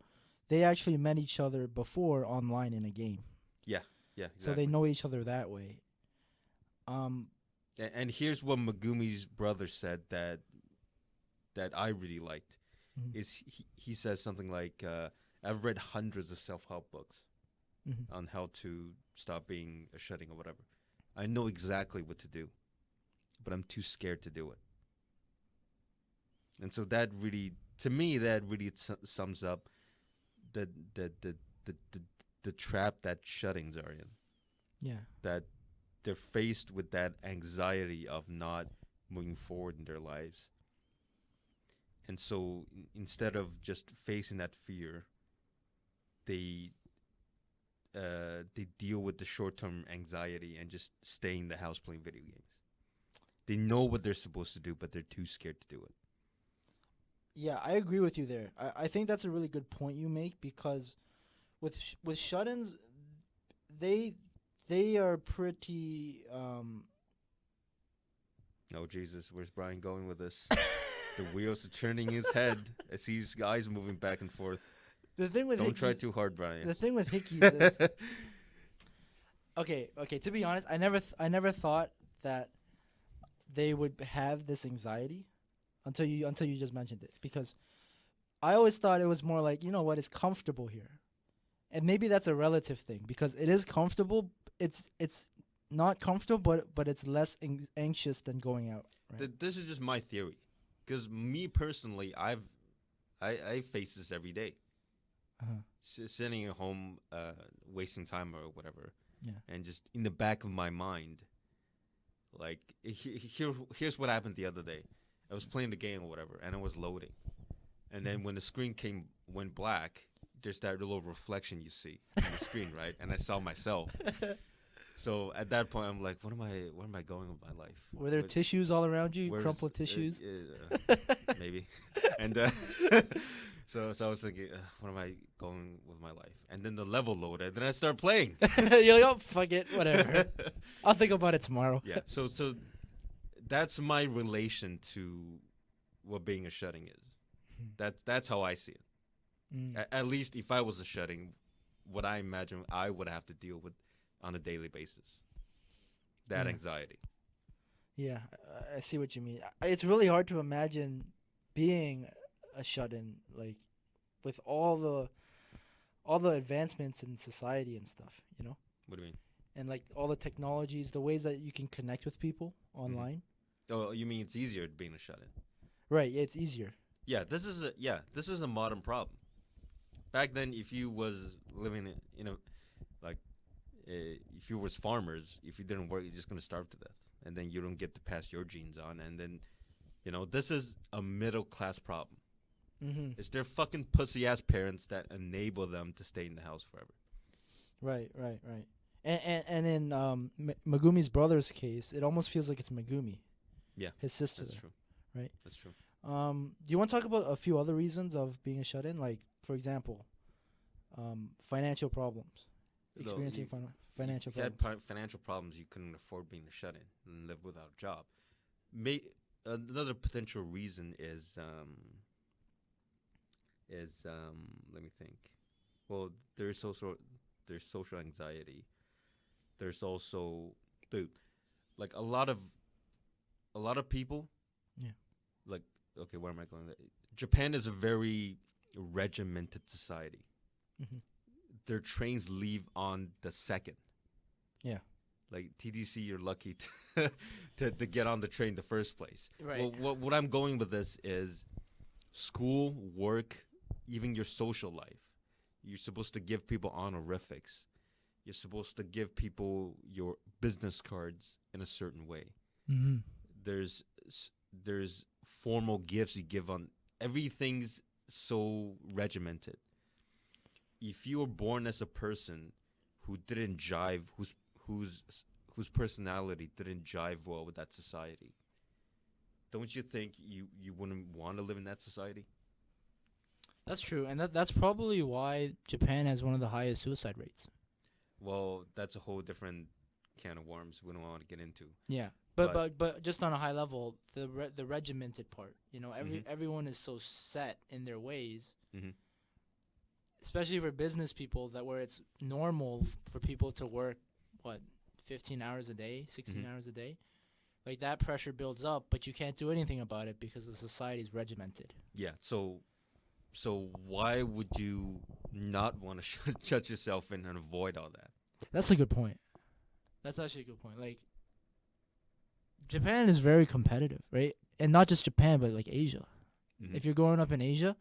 they actually met each other before online in a game, Yeah, exactly. so they know each other that way. And here's what Megumi's brother said that I really liked. Mhm. Is he says something like, I've read hundreds of self-help books Mhm. on how to stop being a shutting or whatever. I know exactly what to do, but I'm too scared to do it. And so that really, to me, that really sums up the the, the the the the trap that shuttings are in. Yeah. That they're faced with that anxiety of not moving forward in their lives. And so instead of just facing that fear, they deal with the short-term anxiety and just stay in the house playing video games. They know what they're supposed to do, but they're too scared to do it. Yeah, I agree with you there. I think that's a really good point you make, because with shut-ins, they are pretty Oh, Jesus, where's Brian going with this? The wheels are turning his head as his eyes moving back and forth. the thing with Don't try hickeys- too hard, Brian. The thing with hickeys is okay. To be honest, I never thought that they would have this anxiety until you just mentioned it, because I always thought it was more like, you know what, it's comfortable here. And maybe that's a relative thing, because it is comfortable. It's not comfortable, but it's less anxious than going out. Right? This is just my theory, because me personally, I face this every day. Sitting at home, wasting time or whatever, Yeah. and just in the back of my mind, like here's what happened the other day. I was playing the game or whatever, and it was loading, and then when the screen went black, there's that little reflection you see on the screen, right? And I saw myself. So at that point, I'm like, where am I going with my life? Were there tissues all around you? Where's- Crumpled tissues? Maybe. And so I was thinking, what am I going with my life? And then the level loaded. Then I start playing. You're like, oh, fuck it, whatever. I'll think about it tomorrow. Yeah. So that's my relation to what being a shutting is. That's how I see it. Mm. At least if I was a shutting, what I imagine I would have to deal with on a daily basis. That Yeah. anxiety. Yeah, I see what you mean. It's really hard to imagine being a shut-in, like with all the advancements in society and stuff, you know, What do you mean? and like all the technologies, the ways that you can connect with people online. Oh, you mean it's easier being a shut-in? Right. Yeah, it's easier. Yeah, this is a modern problem. Back then, if you was living in a like, if you was farmers, if you didn't work, you're just gonna starve to death, and then you don't get to pass your genes on, and then, this is a middle class problem. Mm-hmm. It's their fucking pussy ass parents that enable them to stay in the house forever. Right. And in Megumi's brother's case, it almost feels like it's Megumi. Yeah, his sister. That's there. true. Right. That's true. Do you want to talk about a few other reasons of being a shut-in? Like, for example, financial problems. Experiencing financial If you problems. had financial problems, you couldn't afford being a shut-in and live without a job. Another potential reason is let me think. Well, there's social anxiety. There's also, dude, like a lot of people. Yeah. Like, okay, where am I going? Japan is a very regimented society. Mm-hmm. Their trains leave on the second. Yeah. Like TDC, you're lucky to get on the train the first place. Right. Well, what I'm going with this is school, work, even your social life. You're supposed to give people honorifics. You're supposed to give people your business cards in a certain way. Mm-hmm. There's there's formal gifts you give on everything's so regimented. If you were born as a person who didn't jive, whose personality didn't jive well with that society, don't you think you wouldn't want to live in that society? That's true, and that's probably why Japan has one of the highest suicide rates. Well, that's a whole different can of worms we don't want to get into. Yeah, but just on a high level, the regimented part, everyone is so set in their ways, Mhm. especially for business people, that where it's normal for people to work 15 hours a day, 16 hours a day. Like that pressure builds up, but you can't do anything about it because the society is regimented. Yeah. So why would you not want to shut yourself in and avoid all that? That's a good point. That's actually a good point. Like Japan is very competitive, right? And not just Japan, but like Asia. Mhm. If you're growing up in Asia,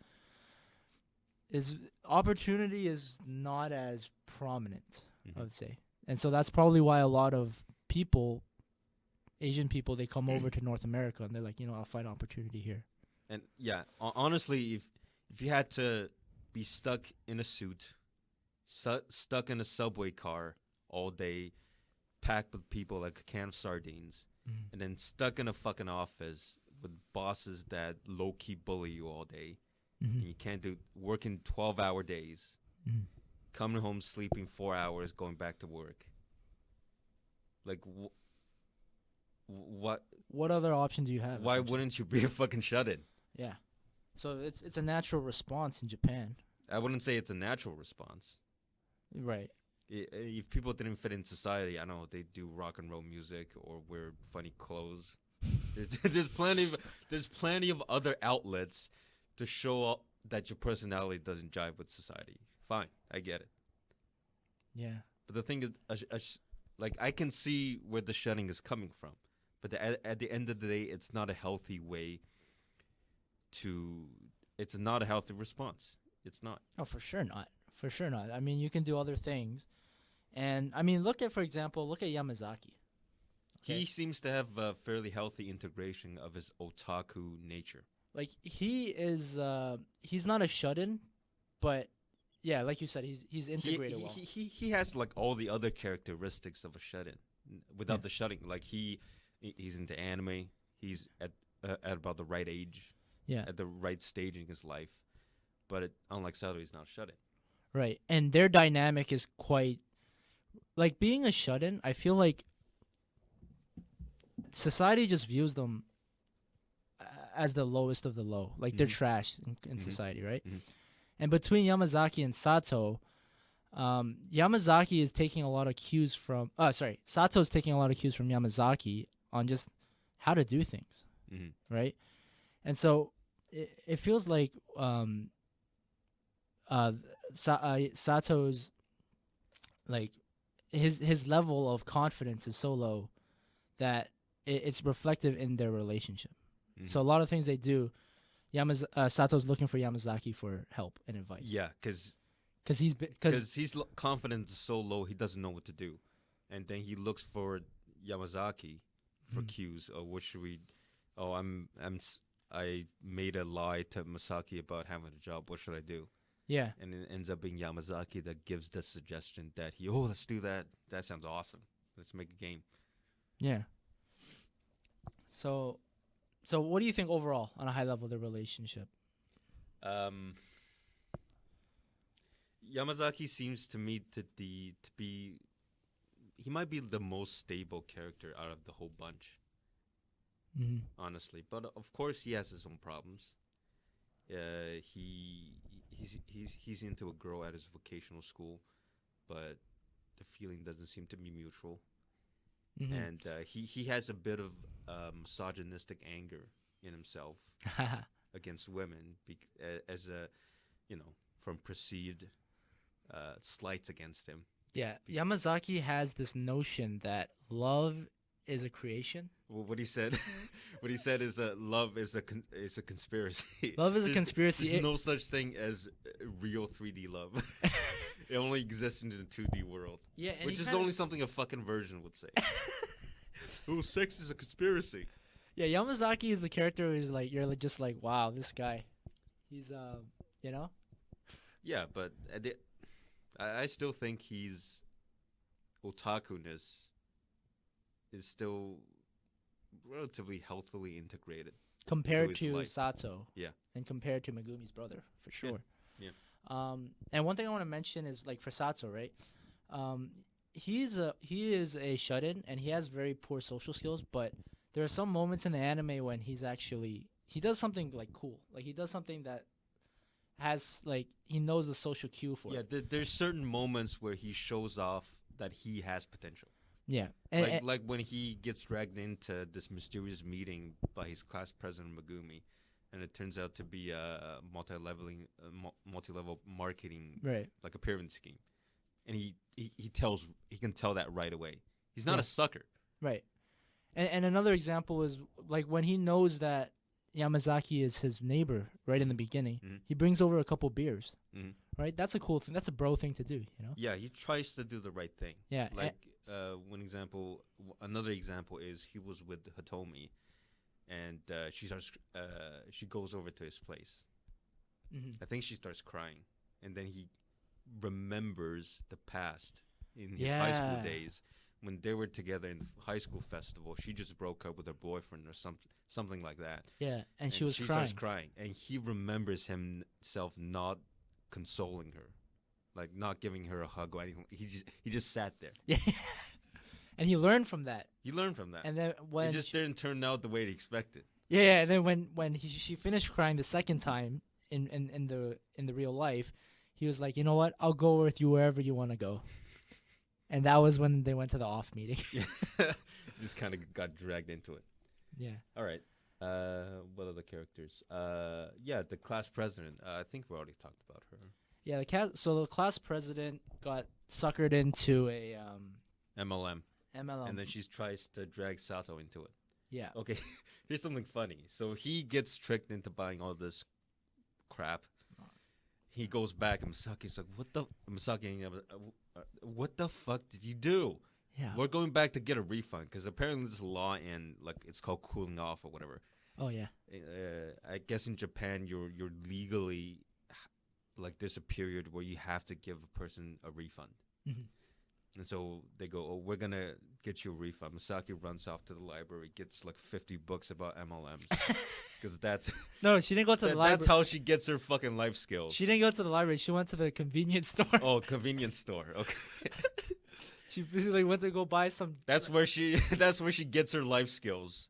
opportunity is not as prominent, I would say. And so that's probably why a lot of people, Asian people, they come over to North America and they're like, I'll find opportunity here. And yeah, honestly, if you had to be stuck in a suit, stuck in a subway car all day, packed with people like a can of sardines, and then stuck in a fucking office with bosses that low-key bully you all day, and you can't do working 12-hour days, coming home sleeping 4 hours, going back to work. Like, what other option do you have? Why wouldn't you be a fucking shut-in? Yeah. So it's a natural response in Japan. I wouldn't say it's a natural response. Right. If people didn't fit in society, I don't know, they do rock and roll music or wear funny clothes. There's plenty of other outlets to show that your personality doesn't jive with society. Fine, I get it. Yeah. But the thing is, like, I can see where the shutting is coming from, but at the end of the day, it's not a healthy way to. It's not a healthy response. It's not. Oh, for sure not. For sure not. I mean, you can do other things. And, I mean, look at Yamazaki. Okay? He seems to have a fairly healthy integration of his otaku nature. Like, he is, he's not a shut-in, but, yeah, like you said, he's integrated well. He has, like, all the other characteristics of a shut-in without the shutting. Like, he's into anime. He's at about the right age. Yeah. At the right stage in his life. But unlike Sato, he's not shut-in. Right. And their dynamic is quite, like, being a shut-in, I feel like society just views them as the lowest of the low. Like, they're trash in society, right? And between Yamazaki and Sato, Yamazaki is taking a lot of cues from... Sato's taking a lot of cues from Yamazaki on just how to do things, right? And so it feels like Sato's, like, his level of confidence is so low that it's reflective in their relationship. So a lot of things they do, Sato's looking for Yamazaki for help and advice. Yeah, because his confidence is so low, he doesn't know what to do, and then he looks for Yamazaki for cues. Oh, what should we? Oh, I made a lie to Masaki about having a job. What should I do? Yeah, and it ends up being Yamazaki that gives the suggestion that let's do that. That sounds awesome. Let's make a game. Yeah. So what do you think overall on a high level of the relationship? Yamazaki seems to me to be he might be the most stable character out of the whole bunch. Honestly, but of course he has his own problems. He's into a girl at his vocational school, but the feeling doesn't seem to be mutual. And he has a bit of misogynistic anger in himself against women as a from perceived slights against him. Yeah, Yamazaki has this notion that love is a creation. Well, what he said, what he said is that love is is a conspiracy. Love is a conspiracy. There's no such thing as real 3D love. It only exists in the 2D world, Yeah, and which is only something a fucking version would say. Oh, sex is a conspiracy. Yeah, Yamazaki is the character who's like just like, wow, this guy, he's you know. Yeah, but I still think he's otaku-ness is still relatively healthily integrated Compared into his to life. Sato. Yeah. And compared to Megumi's brother, for sure. Yeah. And one thing I want to mention is like for Sato, right? He is a shut-in and he has very poor social skills, but there are some moments in the anime when he does something like cool. Like he does something that has like he knows the social cue for Yeah, it. there's certain moments where he shows off that he has potential. Yeah. And, Like when he gets dragged into this mysterious meeting by his class president Megumi, and it turns out to be a multi-level marketing right. like a pyramid scheme, and he can tell that right away. He's not Yeah. a sucker. Right. And another example is like when he knows that Yamazaki is his neighbor right in the beginning, Mhm. he brings over a couple beers. Mhm. Right? That's a cool thing. That's a bro thing to do, you know? Yeah, he tries to do the right thing. Yeah. Like another example is he was with Hitomi, and she goes over to his place. I think she starts crying, and then he remembers the past in his high school Yeah. days when they were together in the high school festival. She just broke up with her boyfriend or something like that. Yeah, and she was she crying. starts crying, and he remembers himself not consoling her, like not giving her a hug or anything. He just sat there. Yeah. And he learned from that. You learn from that. And then when It just didn't turn out the way he expected. yeah, and then when she finished crying the second time in the real life, he was like, "You know what? I'll go with you wherever you want to go." And that was when they went to the off meeting. Yeah, just kind of got dragged into it. Yeah. All right. What other characters? Yeah, the class president. I think we already talked about her. Yeah, the class president got suckered into a MLM. MLM. And then she tries to drag Sato into it. yeah. Okay, here's something funny. So he gets tricked into buying all this crap. He goes back, and Misaki's like, what the fuck did you do? Yeah. We're going back to get a refund, because apparently there's a law in, like, it's called cooling off or whatever. Oh yeah. I guess in Japan, you're legally, like, there's a period where you have to give a person a refund. Mhm. And so they go, oh, we're going to get you a refund. Misaki runs off to the library, gets like 50 books about MLMs. Because No, she didn't go to the library. that's how she gets her fucking life skills. She didn't go to the library. She went to the convenience store. Oh, convenience store. Okay. She basically went to go buy some. That's where she gets her life skills,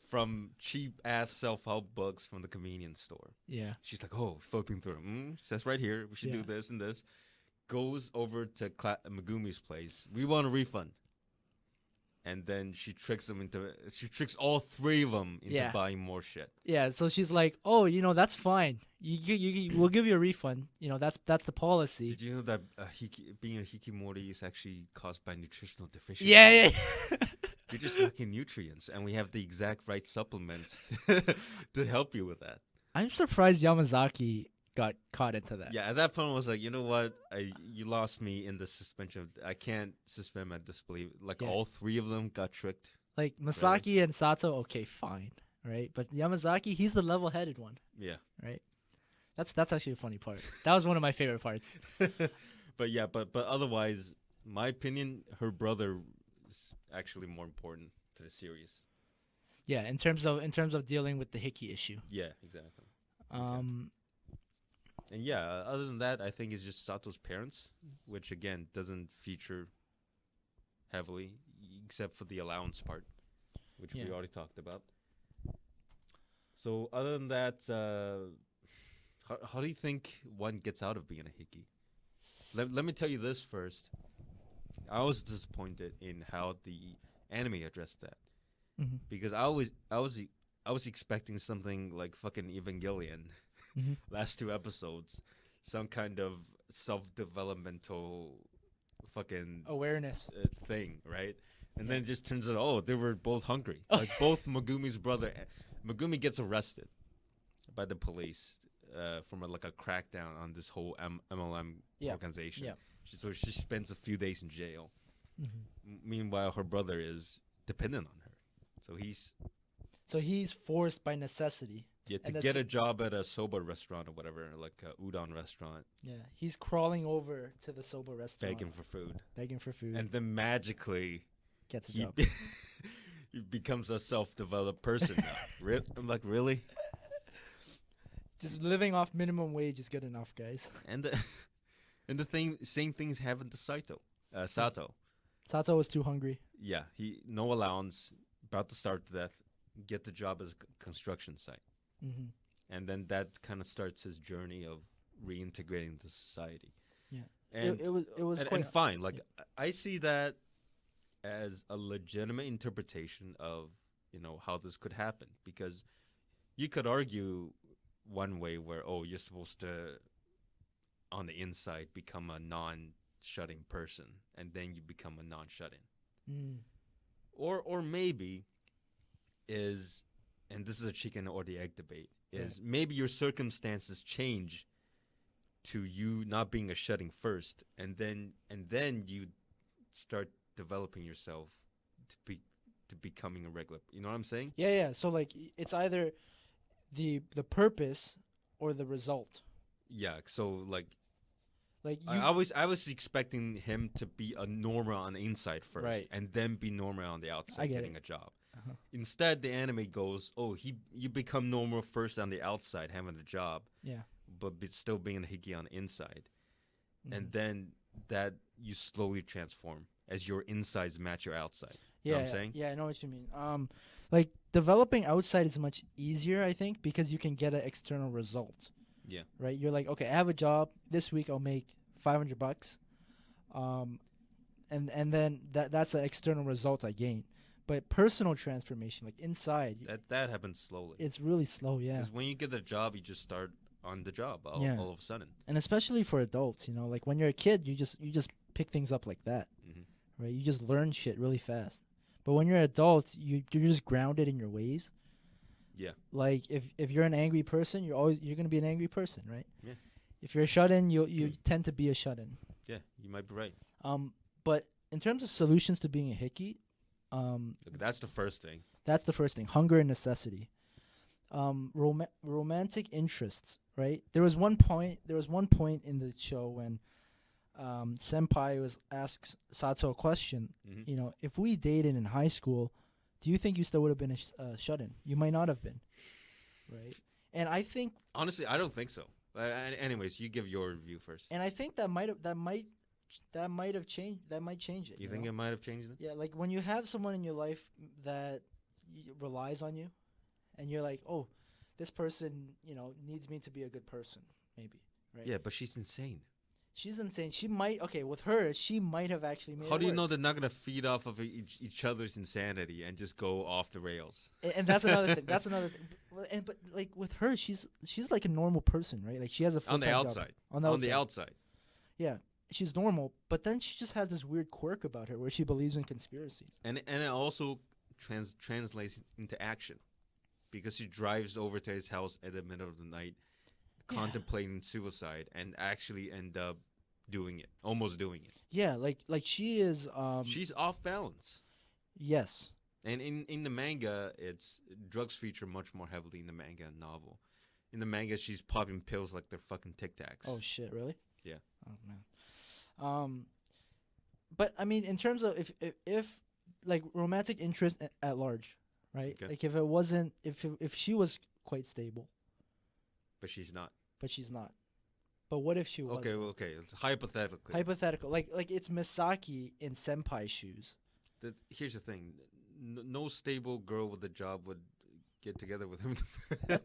from cheap ass self-help books from the convenience store. Yeah. She's like, oh, flipping through. Says right here, we should do Yeah. this and this. Goes over to Megumi's place. We want a refund. And then she tricks all three of them into Yeah. buying more shit. Yeah. So she's like, "Oh, that's fine. We'll give you a refund. That's the policy." Did you know that being a hikikomori is actually caused by nutritional deficiency? Yeah. You're just lacking nutrients, and we have the exact right supplements to help you with that. I'm surprised Yamazaki got caught into that. Yeah, at that point, I was like, you know what? You lost me in the suspension. I can't suspend my disbelief. Like, Yeah. all three of them got tricked. Like Masaki and Sato, okay, fine, right? But Yamazaki, he's the level-headed one, Yeah. right? That's actually a funny part. That was one of my favorite parts. But yeah, but otherwise, my opinion, her brother is actually more important to the series. Yeah, in terms of dealing with the Hickey issue. Yeah, exactly. And yeah, other than that, I think it's just Sato's parents, which again doesn't feature heavily, except for the allowance part, which we Yeah. already talked about. So other than that, how do you think one gets out of being a hickey? Let me tell you this first. I was disappointed in how the anime addressed that, Mhm. because I was expecting something like fucking Evangelion. Mhm. Last two episodes, some kind of self-developmental fucking Awareness. thing, right? And Yeah. then it just turns out, oh, they were both hungry. Like both Megumi's brother, Megumi gets arrested by the police from like a crackdown on this whole MLM Yeah. organization. Yeah. So she spends a few days in jail. Mm-hmm. Meanwhile, her brother is dependent on her, so he's forced by necessity. to And get a job at a soba restaurant or whatever, like a udon restaurant, Yeah, he's crawling over to the soba restaurant, begging for food, and and then magically gets a he job. he becomes a self-developed person now. I'm like, really? Just living off minimum wage is good enough, guys. And the same things happen to Sato. Sato was too hungry. Yeah, he no allowance, about to starve to death, get the job as a construction site. Mm-hmm. And then that kind of starts his journey of reintegrating the society. Yeah, and it was and, quite and fine. Like I see that as a legitimate interpretation of how this could happen, because you could argue one way where you're supposed to on the inside become a non-shutting person, and then you become a non-shut-in, or maybe is. And this is a chicken or the egg debate, is maybe your circumstances change to you not being a shutting first, and then you start developing yourself to becoming a regular. You know what I'm saying? Yeah. So like it's either the purpose or the result. Yeah. So like you, I was expecting him to be a normal on the inside first, Right. and then be normal on the outside, getting a job. Uh-huh. Instead, the anime goes, you become normal first on the outside, having a job, but still being a hiki on the inside, and then that you slowly transform as your insides match your outside. Yeah, You know what I'm saying? Yeah, I know what you mean. Like developing outside is much easier, I think, because you can get an external result. Yeah. Right. You're like, okay, I have a job this week. I'll make $500. And then that's an external result I gain. But personal transformation, like inside, that happens slowly. It's really slow, yeah. Because when you get a job, you just start on the job all of a sudden. And especially for adults, like when you're a kid, you just pick things up like that, right? You just learn shit really fast. But when you're an adult, you're just grounded in your ways. Yeah. Like if you're an angry person, you're gonna be an angry person, right? Yeah. If you're a shut-in, you tend to be a shut-in. Yeah, you might be right. But in terms of solutions to being a hickey. That's the first thing. That's the first thing. Hunger and necessity. Romantic interests, right? There was one point in the show when Senpai asks Sato a question. If we dated in high school, do you think you still would have been a shut-in? You might not have been, right? And I think honestly, I don't think so. Anyways, you give your view first. And I think that might change. That might change it. You think it might have changed it? Yeah, like when you have someone in your life that relies on you, and you're like, oh, this person, needs me to be a good person, maybe, right? Yeah, but she's insane. She's insane. With her, she might have actually made it How do you worse. know they're not going to feed off of each other's insanity and just go off the rails? And that's another thing. But like with her, she's like a normal person, right? Like she has a full-time on the outside. Job. On the outside. Yeah. She's normal, but then she just has this weird quirk about her where she believes in conspiracies. And it also translates into action, because she drives over to his house at the middle of the night, contemplating suicide, and actually end up almost doing it. Yeah, like she is. She's off balance. Yes. And in the manga, drugs feature much more heavily in the manga and novel. In the manga, she's popping pills like they're fucking Tic Tacs. Oh shit! Really? Yeah. Oh man. But I mean, in terms of if like romantic interest at large, right? Okay. Like if it wasn't, if she was quite stable. But she's not. But what if she was? Okay. It's hypothetical. Hypothetical. Like it's Misaki in Senpai's shoes. Here's the thing. No stable girl with a job would get together with him.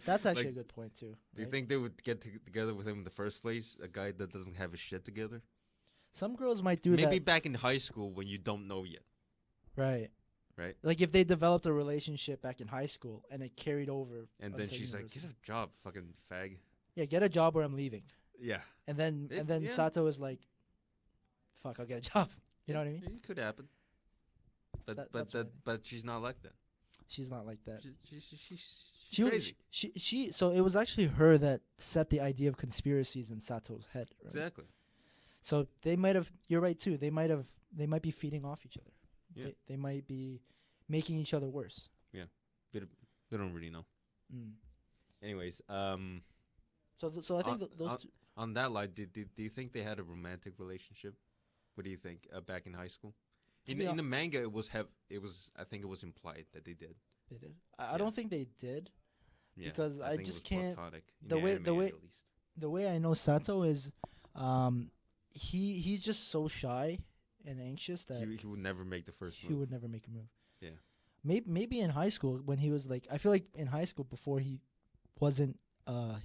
That's actually a good point too. Do you think they would get together with him in the first place? A guy that doesn't have his shit together? Some girls might do that. Maybe back in high school when you don't know yet. Right. Right. Like if they developed a relationship back in high school and it carried over. And then she's like, "Get a job, fucking fag." Yeah, get a job or I'm leaving. Yeah. And then Sato is like, fuck, I'll get a job. You know what I mean? It could happen. But That's but what I think. but she's not like that. She's not like that. She's She, was- crazy. she. So it was actually her that set the idea of conspiracies in Sato's head. Right? Exactly. So they might have. You're right too. They might be feeding off each other. Yeah. They might be making each other worse. We don't really know. Mm. Anyways, So I think those. Two, on that line, do you think they had a romantic relationship? What do you think back in high school? In the manga, it was I think it was implied that they did. they did. I don't think they did. Yeah, Because I think it just was can't- platonic, in the way- anime at least. The way I know Sato is, he's just so shy and anxious that He would never make the first he move. would never make a move. Yeah. Maybe in high school when he was like, I feel like in high school before he wasn't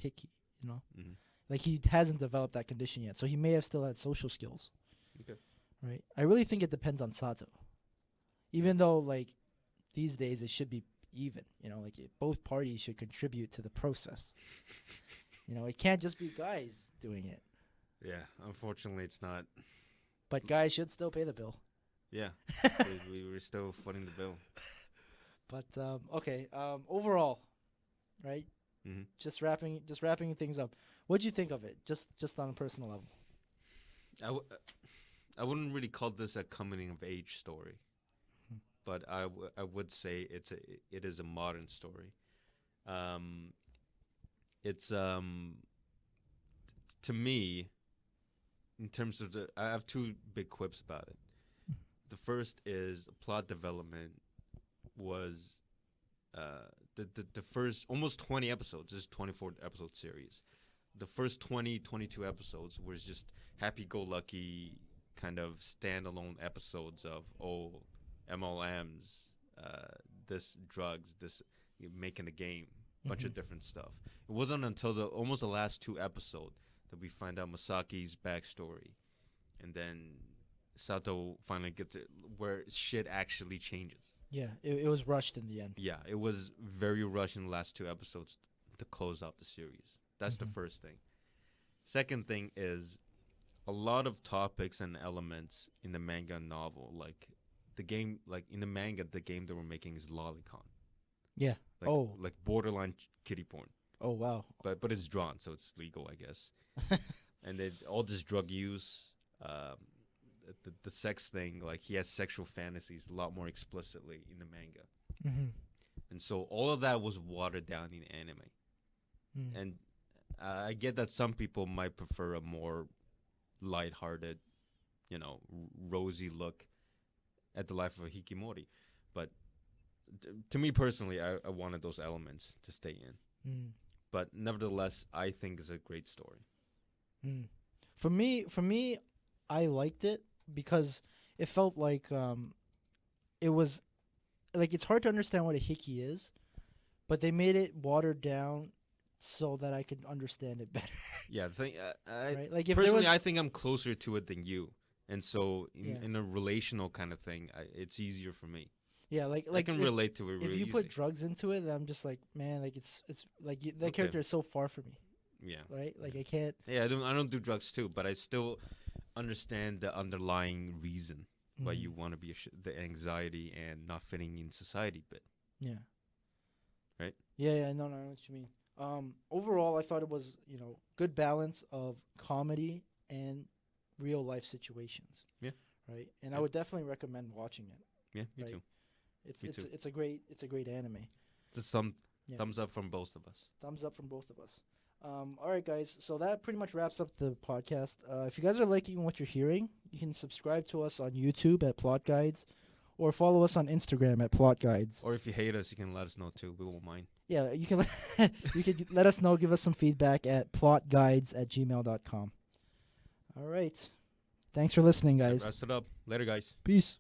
hickey, you know, Mhm. like he hasn't developed that condition yet, so he may have still had social skills. Okay. Right. I really think it depends on Sato. Even though like these days it should be even, you know, like both parties should contribute to the process. You know, it can't just be guys doing it, Yeah, unfortunately, it's not. but guys should still pay the bill. Yeah, we were still footing the bill. But okay, overall, right? Hmm. Just wrapping things up. What'd you think of it? Just on a personal level. I wouldn't really call this a coming of age story, Mhm. but I would say it is a modern story. It's to me, in terms of I have two big quips about it. The first is plot development was the first almost 20 episodes. This is 24 episode series. The first 22 episodes was just happy-go-lucky kind of standalone episodes of MLMs, this drugs, this making a game, bunch of different stuff. It wasn't until almost the last two episodes that we find out Masaki's backstory, and then Sato finally gets to where shit actually changes. Yeah, it was rushed in the end. Yeah, it was very rushed in the last two episodes to close out the series. That's the first thing. Second thing is a lot of topics and elements in the manga and novel, like the game, like in the manga, the game that we're making is lolicon. Yeah. Like borderline kitty porn. Oh wow. But it's drawn, so it's legal, I guess. And then all this drug use, the sex thing, like he has sexual fantasies a lot more explicitly in the manga. Mm-hmm. And so all of that was watered down in anime. Mm. And I get that some people might prefer a more lighthearted, rosy look at the life of a Hikimori. But to me personally, I wanted those elements to stay in. Mm. But nevertheless, I think it's a great story. Mm. For me, I liked it because it felt like it was like it's hard to understand what a hickey is, but they made it watered down so that I could understand it better. Yeah, the thing, Right? Like if personally, there was, I think I'm closer to it than you, and so Yeah. in a relational kind of thing, it's easier for me. yeah, like I can if, relate to it really if you easy. put drugs into it, then I'm just like, man, like it's like that Okay. character is so far from me, Yeah, right? Like I can't. yeah. I don't do drugs too, but I still understand the underlying reason why Mhm. you want to be the anxiety and not fitting in society bit. Yeah. Right? Yeah, no, I know what you mean. Overall, I thought it was, good balance of comedy and real life situations. Yeah. Right? And Yeah. I would definitely recommend watching it. Yeah, me Right. too. It's Me it's too. it's a great anime. Just some Yeah. thumbs up from both of us. Thumbs up from both of us. All right, guys. So that pretty much wraps up the podcast. If you guys are liking what you're hearing, you can subscribe to us on YouTube at Plot Guides, or follow us on Instagram at Plot Guides. Or if you hate us, you can let us know too. We won't mind. Yeah, you can you can let us know. Give us some feedback at plotguides@gmail.com. All right. Thanks for listening, guys. Wraps it up. Later, guys. Peace.